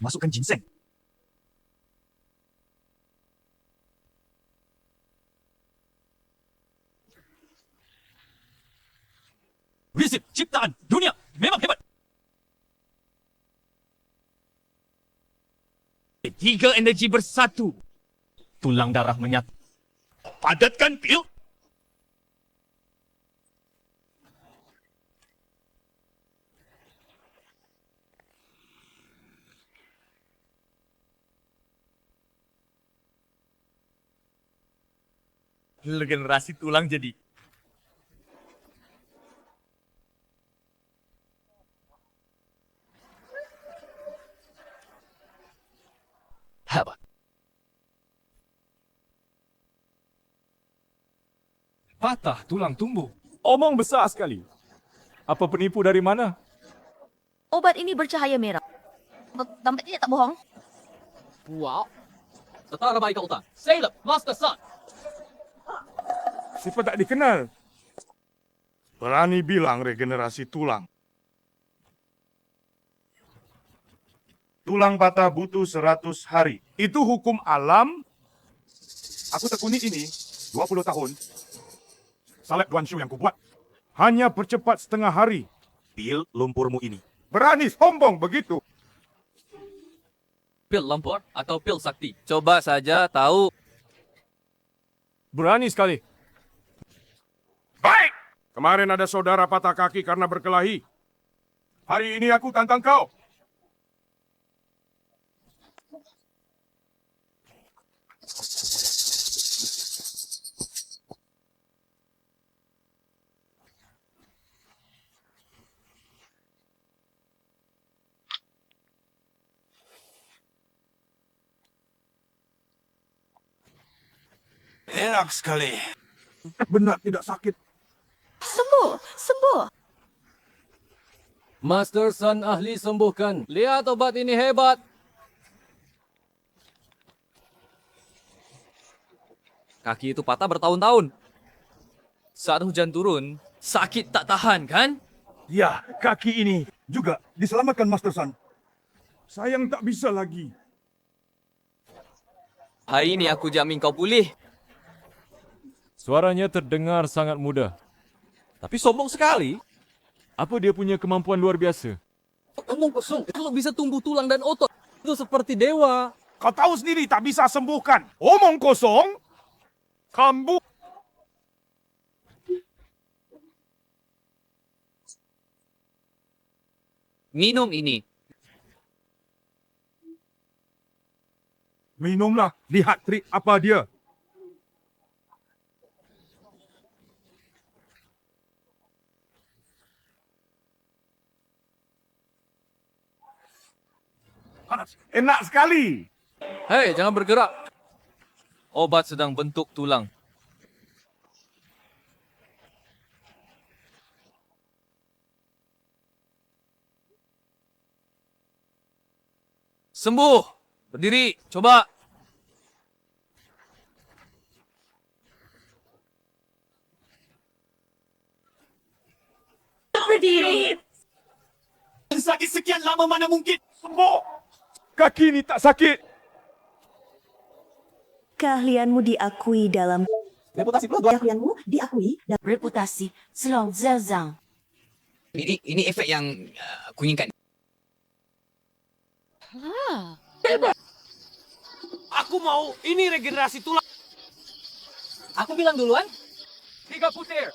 Masukkan ginseng. Wizard ciptaan dunia memang hebat. Tiga energi bersatu. Tulang darah menyatu. Padatkan pil. Regenerasi tulang jadi. Hebat. Patah tulang tumbuh. Omong besar sekali. Apa penipu dari mana? Obat ini bercahaya merah. Tampaknya tak bohong. Wow. Setara baik kau tak. Caleb, Master Sun. Sifat tak dikenal. Berani bilang regenerasi tulang. Tulang patah butuh 100 hari. Itu hukum alam. Aku tekuni ini 20 tahun. Salep Duan Shu yang kubuat. Hanya percepat setengah hari. Pil lumpurmu ini. Berani sombong begitu. Pil lumpur atau pil sakti? Coba saja tahu. Berani sekali. Baik! Kemarin ada saudara patah kaki karena berkelahi. Hari ini aku tantang kau. Enak sekali. Benar tidak sakit. Sembuh, sembuh. Master Sun ahli sembuhkan. Lihat obat ini hebat. Kaki itu patah bertahun-tahun. Saat hujan turun, sakit tak tahan kan? Ya, kaki ini juga diselamatkan Master Sun. Sayang tak bisa lagi. Hari ini aku jamin kau pulih. Suaranya terdengar sangat mudah. Tapi sombong sekali. Apa dia punya kemampuan luar biasa? Omong kosong. Kalau bisa tumbuh tulang dan otot, itu seperti dewa. Kau tahu sendiri tak bisa sembuhkan. Omong kosong. Kambuh. Minum ini. Minumlah. Lihat trik apa dia. Panas. Enak sekali. Hei, jangan bergerak. Obat sedang bentuk tulang. Sembuh. Berdiri, coba. Berdiri. Sakit sekian lama mana mungkin sembuh. Kaki ini tak sakit. Keahlianmu diakui dalam... Keahlianmu diakui dalam... Reputasi Selong Zezang. Ini efek yang aku inginkan. Aku mau ini regenerasi tulang. Aku bilang duluan. 3 putir.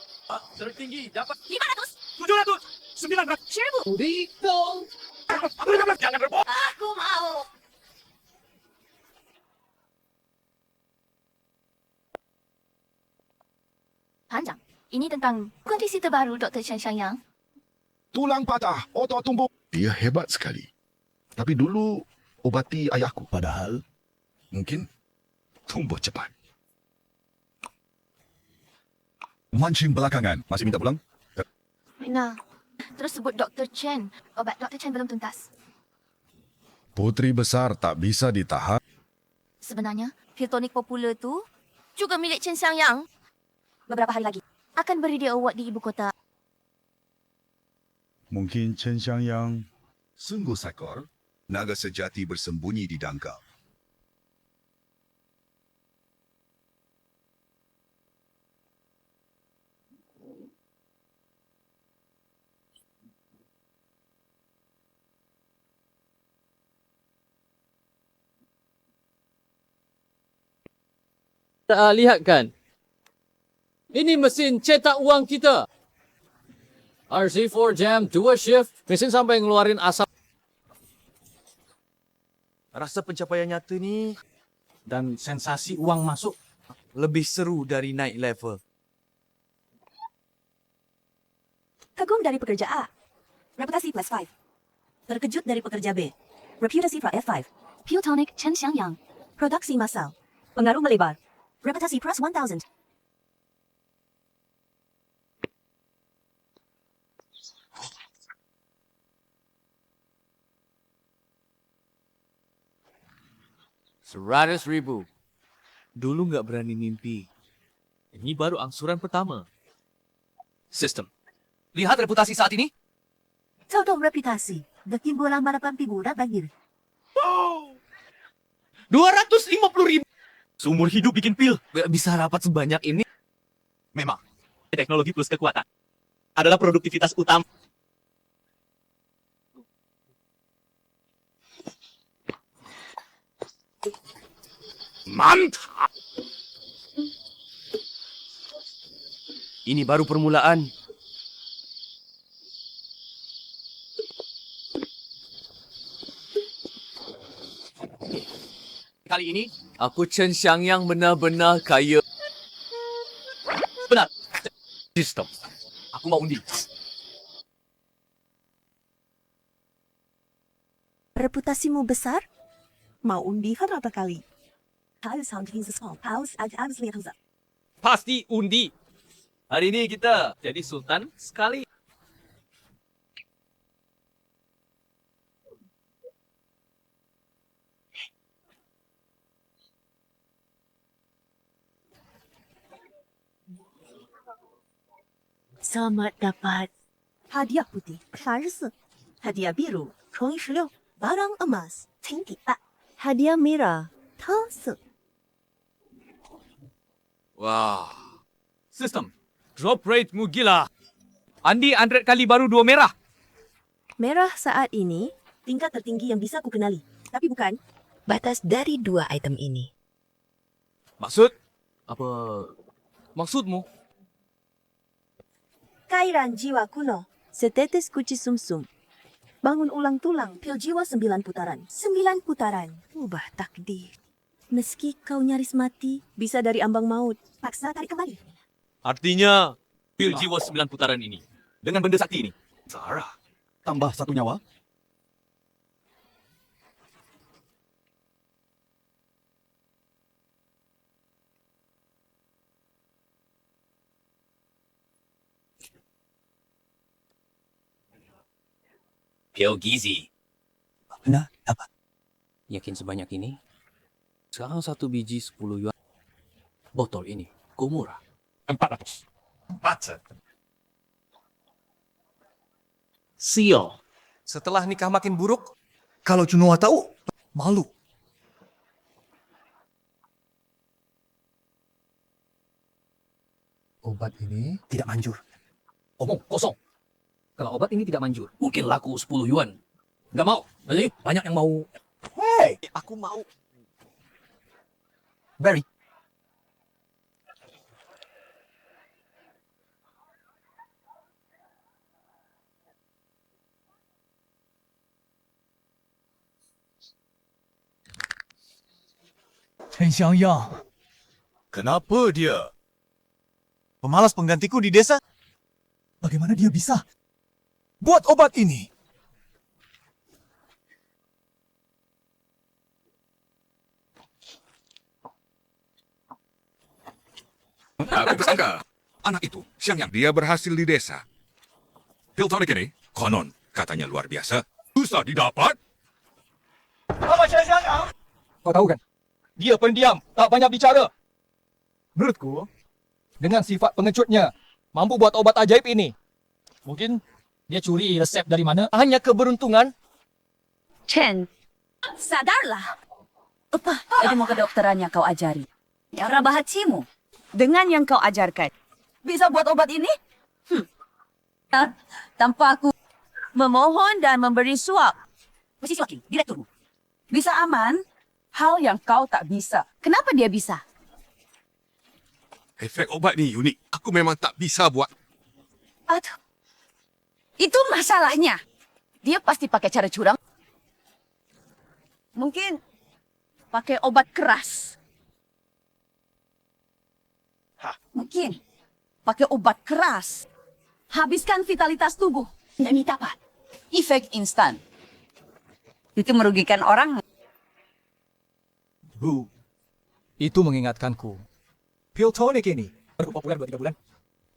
Tertinggi dapat 500. 700. 900. 1000. Hitung. Jangan rebut. Aku mau. Panjang. Ini tentang kondisi terbaru Dr. Chen Xiangyang. Tulang patah, otot tumbuk. Dia hebat sekali. Tapi dulu obati ayahku. Padahal mungkin tumbuh cepat. Mancing belakangan. Masih minta pulang? Nah, terus sebut Dr. Chen. Obat Dr. Chen belum tuntas. Putri besar tak bisa ditahan. Sebenarnya, pil tonik popular tu juga milik Chen Xiangyang. Beberapa hari lagi akan beri dia award di ibu kota. Mungkin Chen Xiangyang sungguh sekor. Naga sejati bersembunyi di dangkal. Lihat kan? Ini mesin cetak uang kita. RC4 jam 2 shift. Mesin sampai ngeluarin asap. Rasa pencapaian nyata ni Dan sensasi uang masuk. lebih seru dari naik level. Kagum dari pekerja A. Reputasi plus 5. Terkejut dari pekerja B. Reputasi plus F5. Pil tonik Chen Xiangyang. Produksi massal. Pengaruh melebar. Reputasi plus 1000. $100,000. Dulu nggak berani mimpi. Ini baru angsuran pertama. Sistem. Lihat reputasi saat ini. Todong reputasi. Ketimbulan harapan figura banjir. 250,000. Seumur hidup bikin pil. Gak bisa rapat sebanyak ini. Memang. Teknologi plus kekuatan adalah produktivitas utama. Mantap. Ini baru permulaan. Kali ini, aku Chen Xiangyang benar-benar kaya. Benar. Sistem. Aku mau undi. Reputasimu besar? Mau undi berapa kali? Pasti undi. Hari ini kita jadi sultan sekali. Selamat dapat hadiah putih 34, hadiah biru 16, barang emas 4, hadiah merah 10. Wah. Sistem. Drop rate mu gila. Andi 100 kali baru 2 merah. Merah saat ini tingkat tertinggi yang bisa ku kenali. Tapi bukan batas dari 2 item ini. Maksud? Apa maksudmu? Kairan jiwa kuno, setetes kuci sumsum. Bangun ulang tulang, pil jiwa 9 putaran. 9 putaran. Ubah takdir. Meski kau nyaris mati, bisa dari ambang maut. Paksa tarik kembali. Artinya, pil jiwa 9 putaran ini. Dengan benda sakti ini. Sarah, tambah 1 nyawa. Pil gizi. Benar, dapat. Yakin sebanyak ini? Sekarang 1 biji 10 yuan. Botol ini, murah. 400. Baca. Sial. Setelah nikah makin buruk, Kalau Cunua tahu, malu. Obat ini tidak manjur. Omong kosong. Kalau obat ini tidak manjur, mungkin laku 10 yuan. Nggak mau. Jadi banyak yang mau. Hey, aku mau. Barry. Chen Xiangyang. Kenapa dia? Pemalas penggantiku di desa? Bagaimana dia bisa buat obat ini? Aku bersangka anak itu siang yang dia berhasil di desa. Pil tonic ini konon katanya luar biasa. Susah didapat. Kau tahu kan? Dia pendiam, tak banyak bicara. Menurutku, dengan sifat pengecutnya, mampu buat obat ajaib ini. Mungkin dia curi resep dari mana? Hanya keberuntungan. Chen, sadarlah. Apa ilmu kedokteran yang kau ajari? Yang Rabahatsimu. Dengan yang kau ajarkan, bisa buat obat ini? Tanpa aku memohon dan memberi suap. Mesti laki, direkturmu. Bisa aman, hal yang kau tak bisa. Kenapa dia bisa? Efek obat ni unik. Aku memang tak bisa buat. Aduh, itu masalahnya. Dia pasti pakai cara curang. Mungkin pakai obat keras. Mungkin pakai obat keras. Habiskan vitalitas tubuh. Dan dapat efek instan. Itu merugikan orang. Bu, itu mengingatkanku. Pil tonic ini baru populer 2-3 bulan.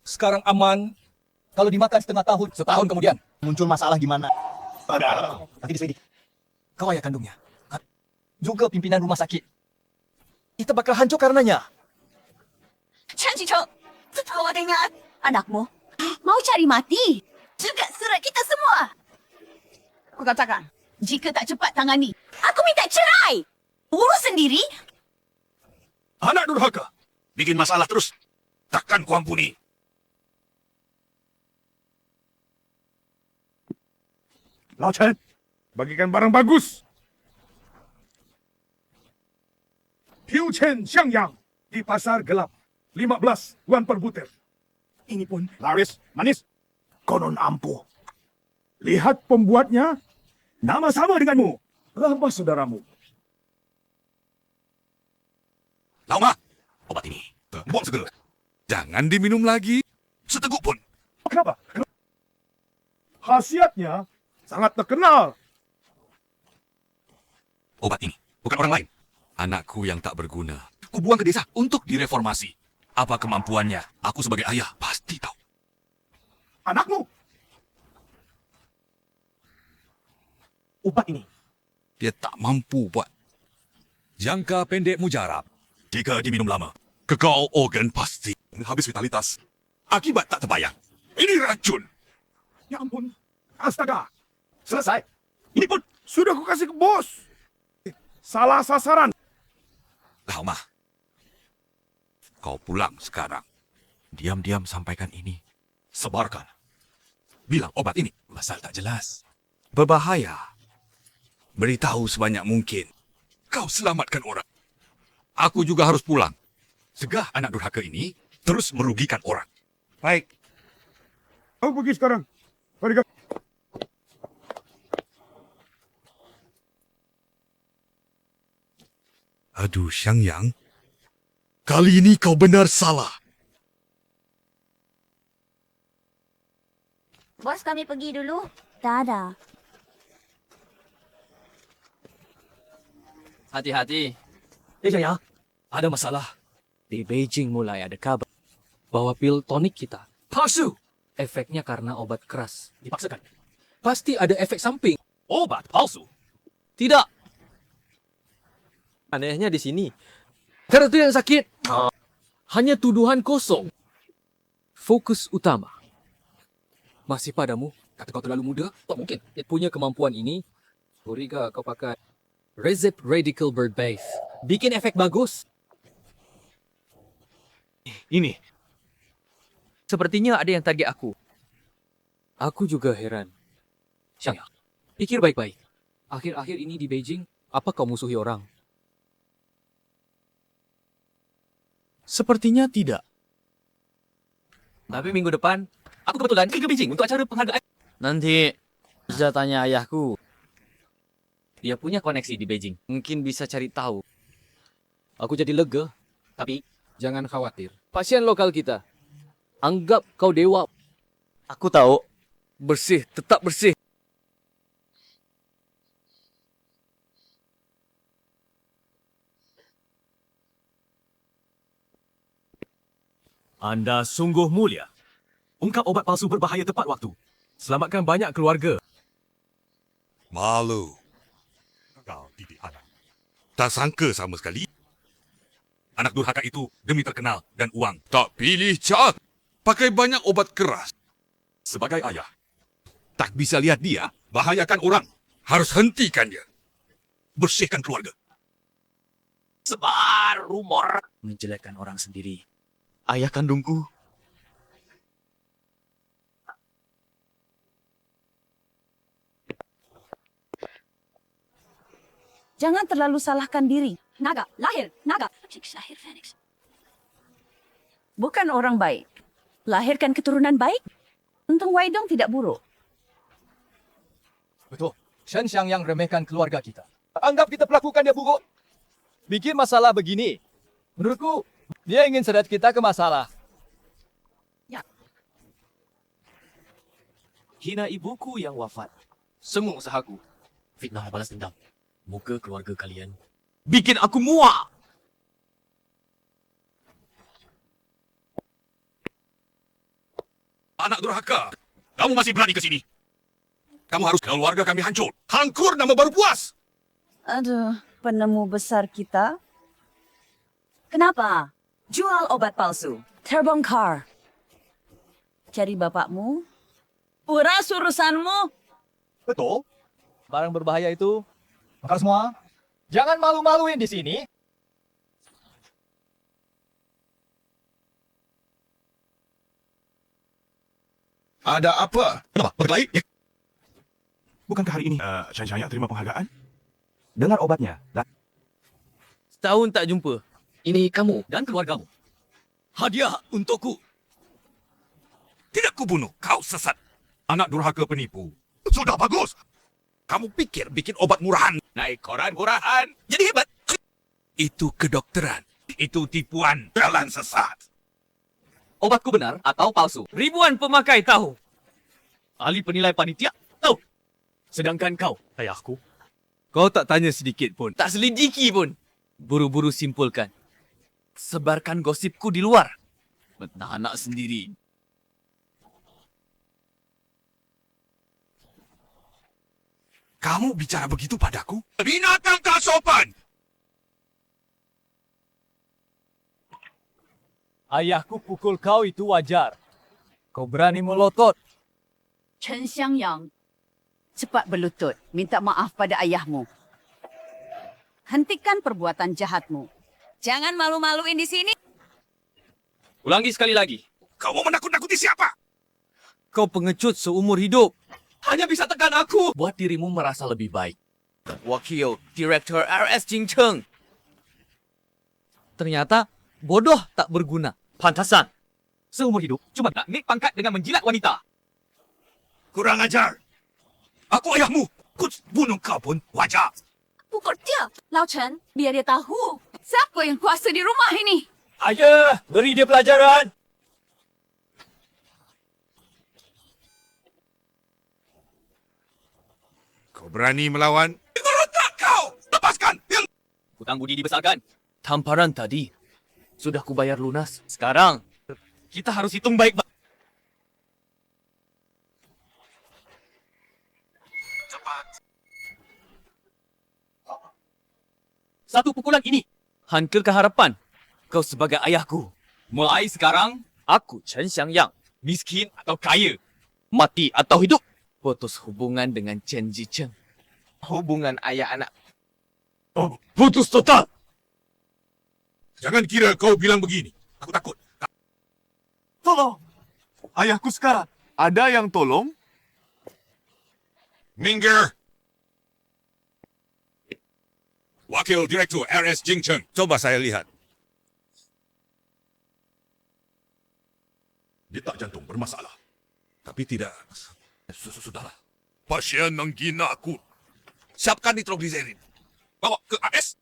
Sekarang aman kalau dimakan setengah tahun, setahun kemudian. Muncul masalah gimana? Padahal, nanti diselidik. Kau ayah kandungnya. Juga pimpinan rumah sakit. Kita bakal hancur karenanya. Chen Qicheng, kau dengar? Anakmu mau cari mati. Juga surat kita semua. Aku katakan, jika tak cepat tangani, aku minta cerai. Urus sendiri. Anak durhaka. Bikin masalah terus. Takkan kuampuni. Lao Chen, bagikan barang bagus. Piu Chen Xiangyang di pasar gelap. 15 yuan per butir. Ini pun laris, manis, konon ampuh. Lihat pembuatnya, nama sama denganmu. Lama saudaramu. Lama, obat ini. Buang segera. Jangan diminum lagi. Seteguk pun. Kenapa? Khasiatnya sangat terkenal. Obat ini bukan orang lain. Anakku yang tak berguna. Kubuang ke desa untuk direformasi. Apa kemampuannya? Aku sebagai ayah pasti tahu. Anakmu? Obat ini. Dia tak mampu buat. Jangka pendek mujarab. Jika diminum lama, kekal organ pasti habis vitalitas. Akibat tak terbayang. Ini racun. Ya ampun. Astaga. Selesai. Ini pun sudah aku kasih ke bos. Salah sasaran. Lama. Kau pulang sekarang. Diam-diam sampaikan ini. Sebarkan. Bilang obat ini masal tak jelas. Berbahaya. Beritahu sebanyak mungkin. Kau selamatkan orang. Aku juga harus pulang. Segah anak durhaka ini terus merugikan orang. Baik. Kau pergi sekarang. Mari. Aduh, Xiangyang. Kali ini kau benar salah. Bos, kami pergi dulu. Dadah. Hati-hati. Xiangyang, ada masalah. Di Beijing mulai ada kabar bahwa pil tonik kita palsu. Efeknya karena obat keras. Dipaksakan. pasti ada efek samping. Obat palsu? Tidak. Anehnya di sini. Karena itu yang sakit. Hanya tuduhan kosong. Fokus utama. Masih padamu. Kata kau terlalu muda. Tak mungkin. Dia punya kemampuan ini. Origa kau pakai Resep Radical Bird Bath. Bikin efek bagus. Ini. Sepertinya ada yang target aku. Aku juga heran. Xiangyang, pikir baik-baik. Akhir-akhir ini di Beijing, apa kau musuhi orang? Sepertinya tidak. Tapi minggu depan, aku kebetulan pergi ke Beijing untuk acara penghargaan. Nanti, saya tanya ayahku. Dia punya koneksi di Beijing. Mungkin bisa cari tahu. Aku jadi lega. Tapi, jangan khawatir. Pasien lokal kita. Anggap kau dewa. Aku tahu. Bersih, tetap bersih. Anda sungguh mulia. Ungkap obat palsu berbahaya tepat waktu. Selamatkan banyak keluarga. Malu. Kau didik anak. Tak sangka sama sekali. Anak durhaka itu demi terkenal dan uang. Tak pilih cat. Pakai banyak obat keras. Sebagai ayah, tak bisa lihat dia bahayakan orang. Harus hentikan dia. Bersihkan keluarga. Sebar rumor. Menjelekkan orang sendiri. Ayah kandungku. Jangan terlalu salahkan diri. Naga, lahir, naga. Lahir Phoenix. Bukan orang baik. Lahirkan keturunan baik. Untung Waidong tidak buruk. Betul. Shen Xiangyang remehkan keluarga kita. Anggap kita pelakukan dia buruk. Bikin masalah begini. Menurutku, dia ingin seret kita ke masalah. Ya. Hina ibuku yang wafat. Semua usahaku. Fitnah balas dendam. Muka keluarga kalian. Bikin aku muak. Anak durhaka. Kamu masih berani ke sini. Kamu harus keluarga kami hancur. Hangkur nama baru puas. Aduh, penemu besar kita. Kenapa? Jual obat palsu. Terbongkar. Cari bapakmu. Uras urusanmu. Betul. Barang berbahaya itu. Maka semua, jangan malu-maluin di sini. Ada apa? Kenapa? Berkelahi? Bukankah hari ini Shen Xiangyang terima penghargaan? Dengar obatnya. Setahun tak jumpa. Ini kamu dan keluargamu. Hadiah untukku. Tidak kubunuh. Kau sesat. Anak durhaka penipu. Sudah bagus. Kamu pikir bikin obat murahan. Naik koran murahan. Jadi hebat. Itu kedokteran. Itu tipuan. Jalan sesat. Obatku benar atau palsu? Ribuan pemakai tahu. Ahli penilai panitia tahu. Sedangkan kau, ayahku. Kau tak tanya sedikit pun. Tak selidiki pun. Buru-buru simpulkan. Sebarkan gosipku di luar. Betah anak sendiri. Kamu bicara begitu padaku? Binatang tak sopan! Ayahku pukul kau itu wajar. Kau berani melotot. Chen Xiangyang, cepat berlutut. Minta maaf pada ayahmu. Hentikan perbuatan jahatmu. Jangan malu-maluin di sini. Ulangi sekali lagi. Kau mau menakut-nakuti siapa? Kau pengecut seumur hidup. Hanya bisa tekan aku. Buat dirimu merasa lebih baik. Wakil Direktur RS Jing Cheng. Ternyata bodoh tak berguna. Pantasan. Seumur hidup cuma nak naik pangkat dengan menjilat wanita. Kurang ajar. Aku ayahmu. Ku bunuh kau pun wajar. Pukul dia. Lao Chen, biar dia tahu. Siapa yang kuasa di rumah ini? Ayah, beri dia pelajaran. Kau berani melawan? Berontak kau! Lepaskan! Hutang budi dibesarkan. Tamparan tadi sudah kubayar lunas. Sekarang kita harus hitung baik-baik. satu pukulan ini. Hancur keharapan. Kau sebagai ayahku. Mulai sekarang, Aku Chen Xiangyang. miskin atau kaya, mati atau hidup. Putus hubungan dengan Chen Zicheng. Hubungan ayah anak. Putus total. Jangan kira kau bilang begini. Aku takut. Tolong. Ayahku sekarang. Ada yang tolong? Minggir! Wakil Direktur RS Jingcheng. Coba saya lihat. Detak jantung bermasalah. Tapi tidak... Sudahlah. Pasien menghina aku. Siapkan nitrogliserin. Bawa ke AS.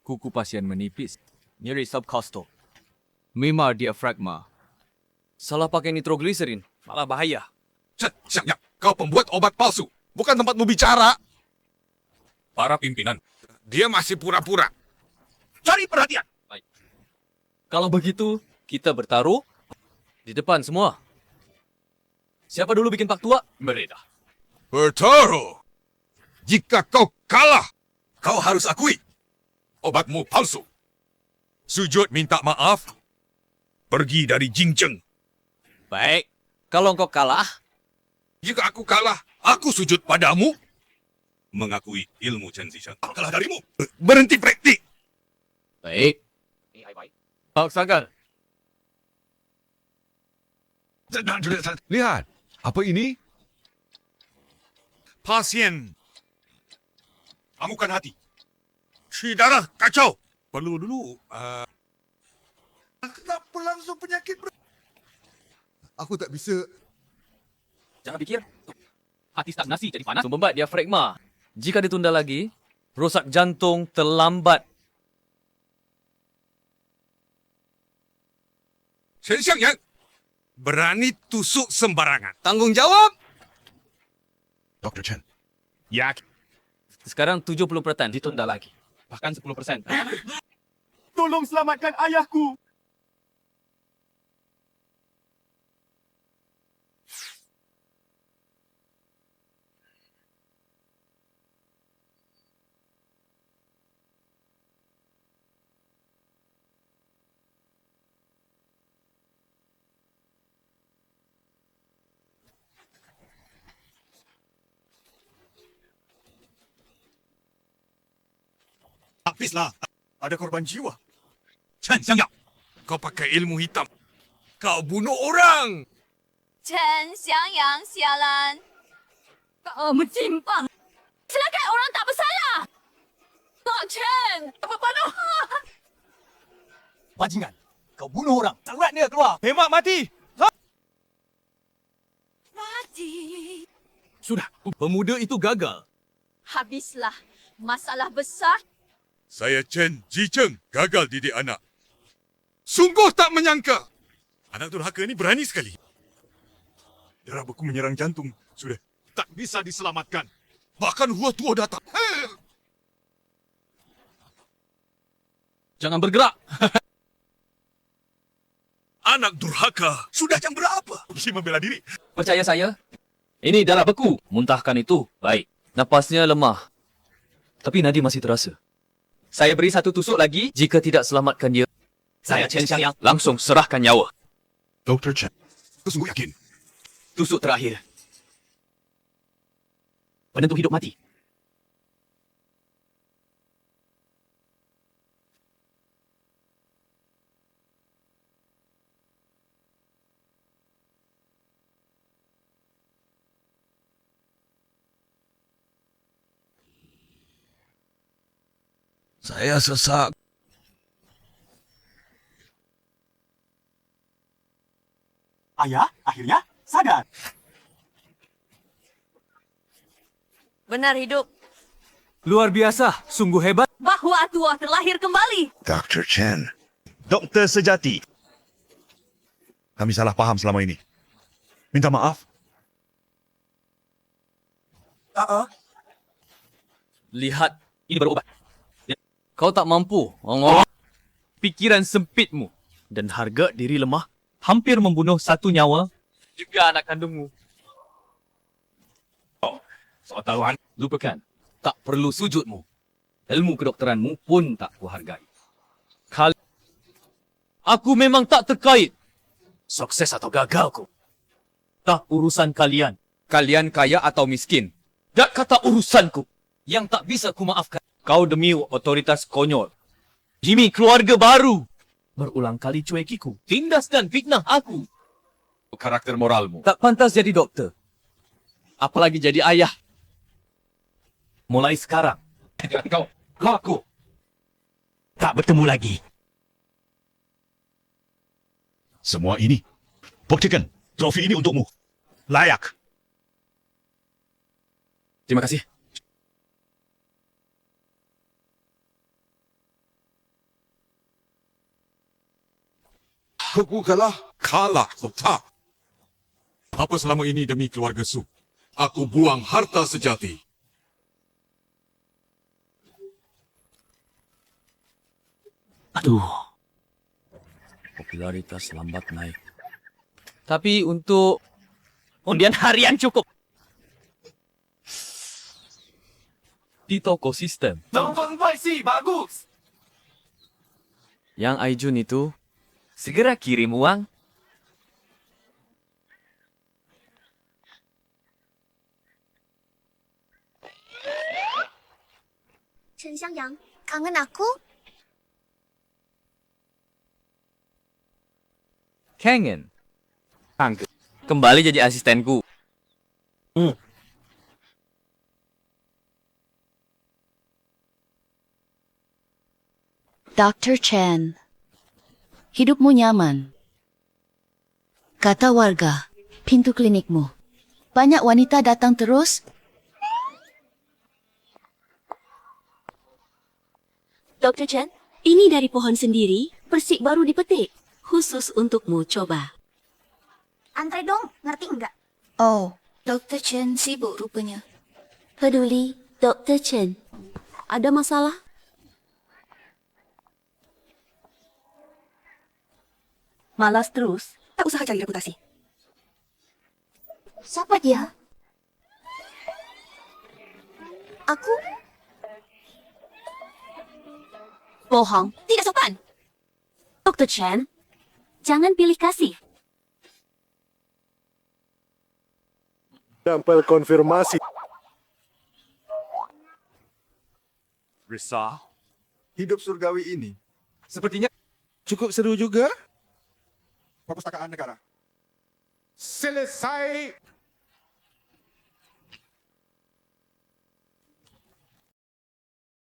Kuku pasien menipis. Nyeri subcostal. Memar diafragma. Salah pakai nitrogliserin. Malah bahaya. Chen Xiangyang, kau pembuat obat palsu. Bukan tempatmu bicara. Para pimpinan, dia masih pura-pura. Cari perhatian. Kalau begitu, kita bertaruh di depan semua. Siapa dulu bikin pak tua? Mereda. Bertaruh. Jika kau kalah, kau harus akui obatmu palsu. Sujud minta maaf. Pergi dari Jingcheng. Baik. Kalau engkau kalah, jika aku kalah, aku sujud padamu. Mengakui ilmu Chen Zicheng. Kalah darimu. Berhenti praktik. baik. Paksakan. Lihat. Apa ini? Pasien. Amukan hati. Si darah kacau. Perlu dulu. Kenapa langsung penyakit? Aku tak bisa. Jangan fikir. Hati stagnasi jadi panas. Sumbat diafragma. Jika ditunda lagi, rosak jantung terlambat. Chen Xiangyang. Berani tusuk sembarangan. Tanggung jawab. Dr. Chen. Ya, Sekarang 70% ditunda lagi. bahkan 10%. Tolong selamatkan ayahku. Habislah. Ada korban jiwa. Chen Xiangyang. Kau pakai ilmu hitam. Kau bunuh orang. Chen Xiangyang sialan. Kamu cimpang. Silakan orang tak bersalah. Tok Chen. Apa-apa noh? Bajingan. Kau bunuh orang. Surat dia keluar. Hemat mati. Mati. Sudah, pemuda itu gagal. Habislah. Masalah besar. Saya Chen Zicheng gagal didik anak. Sungguh tak menyangka. Anak durhaka ini berani sekali. Darah beku menyerang jantung. Sudah tak bisa diselamatkan. Bahkan Hua Tuo datang. Jangan bergerak. Anak durhaka. Sudah jam berapa? Mesti membela diri. Percaya saya. Ini darah beku. Muntahkan itu. Baik. Napasnya lemah. Tapi nadi masih terasa. Saya beri satu tusuk lagi. Jika tidak selamatkan dia, saya Chen Xiangyang langsung serahkan nyawa. Dr. Chen, kau sungguh yakin? Tusuk terakhir. Penentu hidup mati. Saya sesak. Ayah, akhirnya sadar. Benar hidup. Luar biasa, sungguh hebat. Bahwa tua terlahir kembali. Dr. Chen. Doktor sejati. Kami salah faham selama ini. Minta maaf. Lihat, ini baru obat. Kau tak mampu mengolong pikiran sempitmu dan harga diri lemah hampir membunuh satu nyawa juga anak kandungmu. Sotawan, lupakan. Tak perlu sujudmu. Ilmu kedokteranmu pun tak kuhargai. Aku memang tak terkait. Sukses atau gagalku. Tak urusan kalian. Kalian kaya atau miskin. Tak kata urusanku. Yang tak bisa ku maafkan. Kau demi otoritas konyol. Jimmy keluarga baru. Berulang kali cuekiku. Tindas dan fitnah aku. Karakter moralmu. Tak pantas jadi doktor. Apalagi jadi ayah. Mulai sekarang. Kau, aku. Tak bertemu lagi. Semua ini. Buktikan. Trofi ini untukmu. Layak. Terima kasih. Aku kalah, tak. Apa selama ini demi keluarga Su? Aku buang harta sejati. Aduh. Popularitas lambat naik. Tapi untuk undian harian cukup. Di toko sistem. Bagus. Yang Aijun itu segera kirim uang. Chen Xiangyang, kangen aku? Kangen. Kembali jadi asistenku. Dr. Chen, hidupmu nyaman. Kata warga, pintu klinikmu. Banyak wanita datang terus. Dr. Chen, ini dari pohon sendiri, persik baru dipetik. Khusus untukmu, coba. Antre dong, ngerti enggak? Oh, Dr. Chen sibuk rupanya. Peduli, Dr. Chen. Ada masalah? Malas terus, tak usah cari reputasi. Siapa dia? Aku? Bohong, tidak sopan. Dr. Chen, jangan pilih kasih. Sampel konfirmasi. Risa, hidup surgawi ini sepertinya cukup seru juga. Perpustakaan negara. Selesai.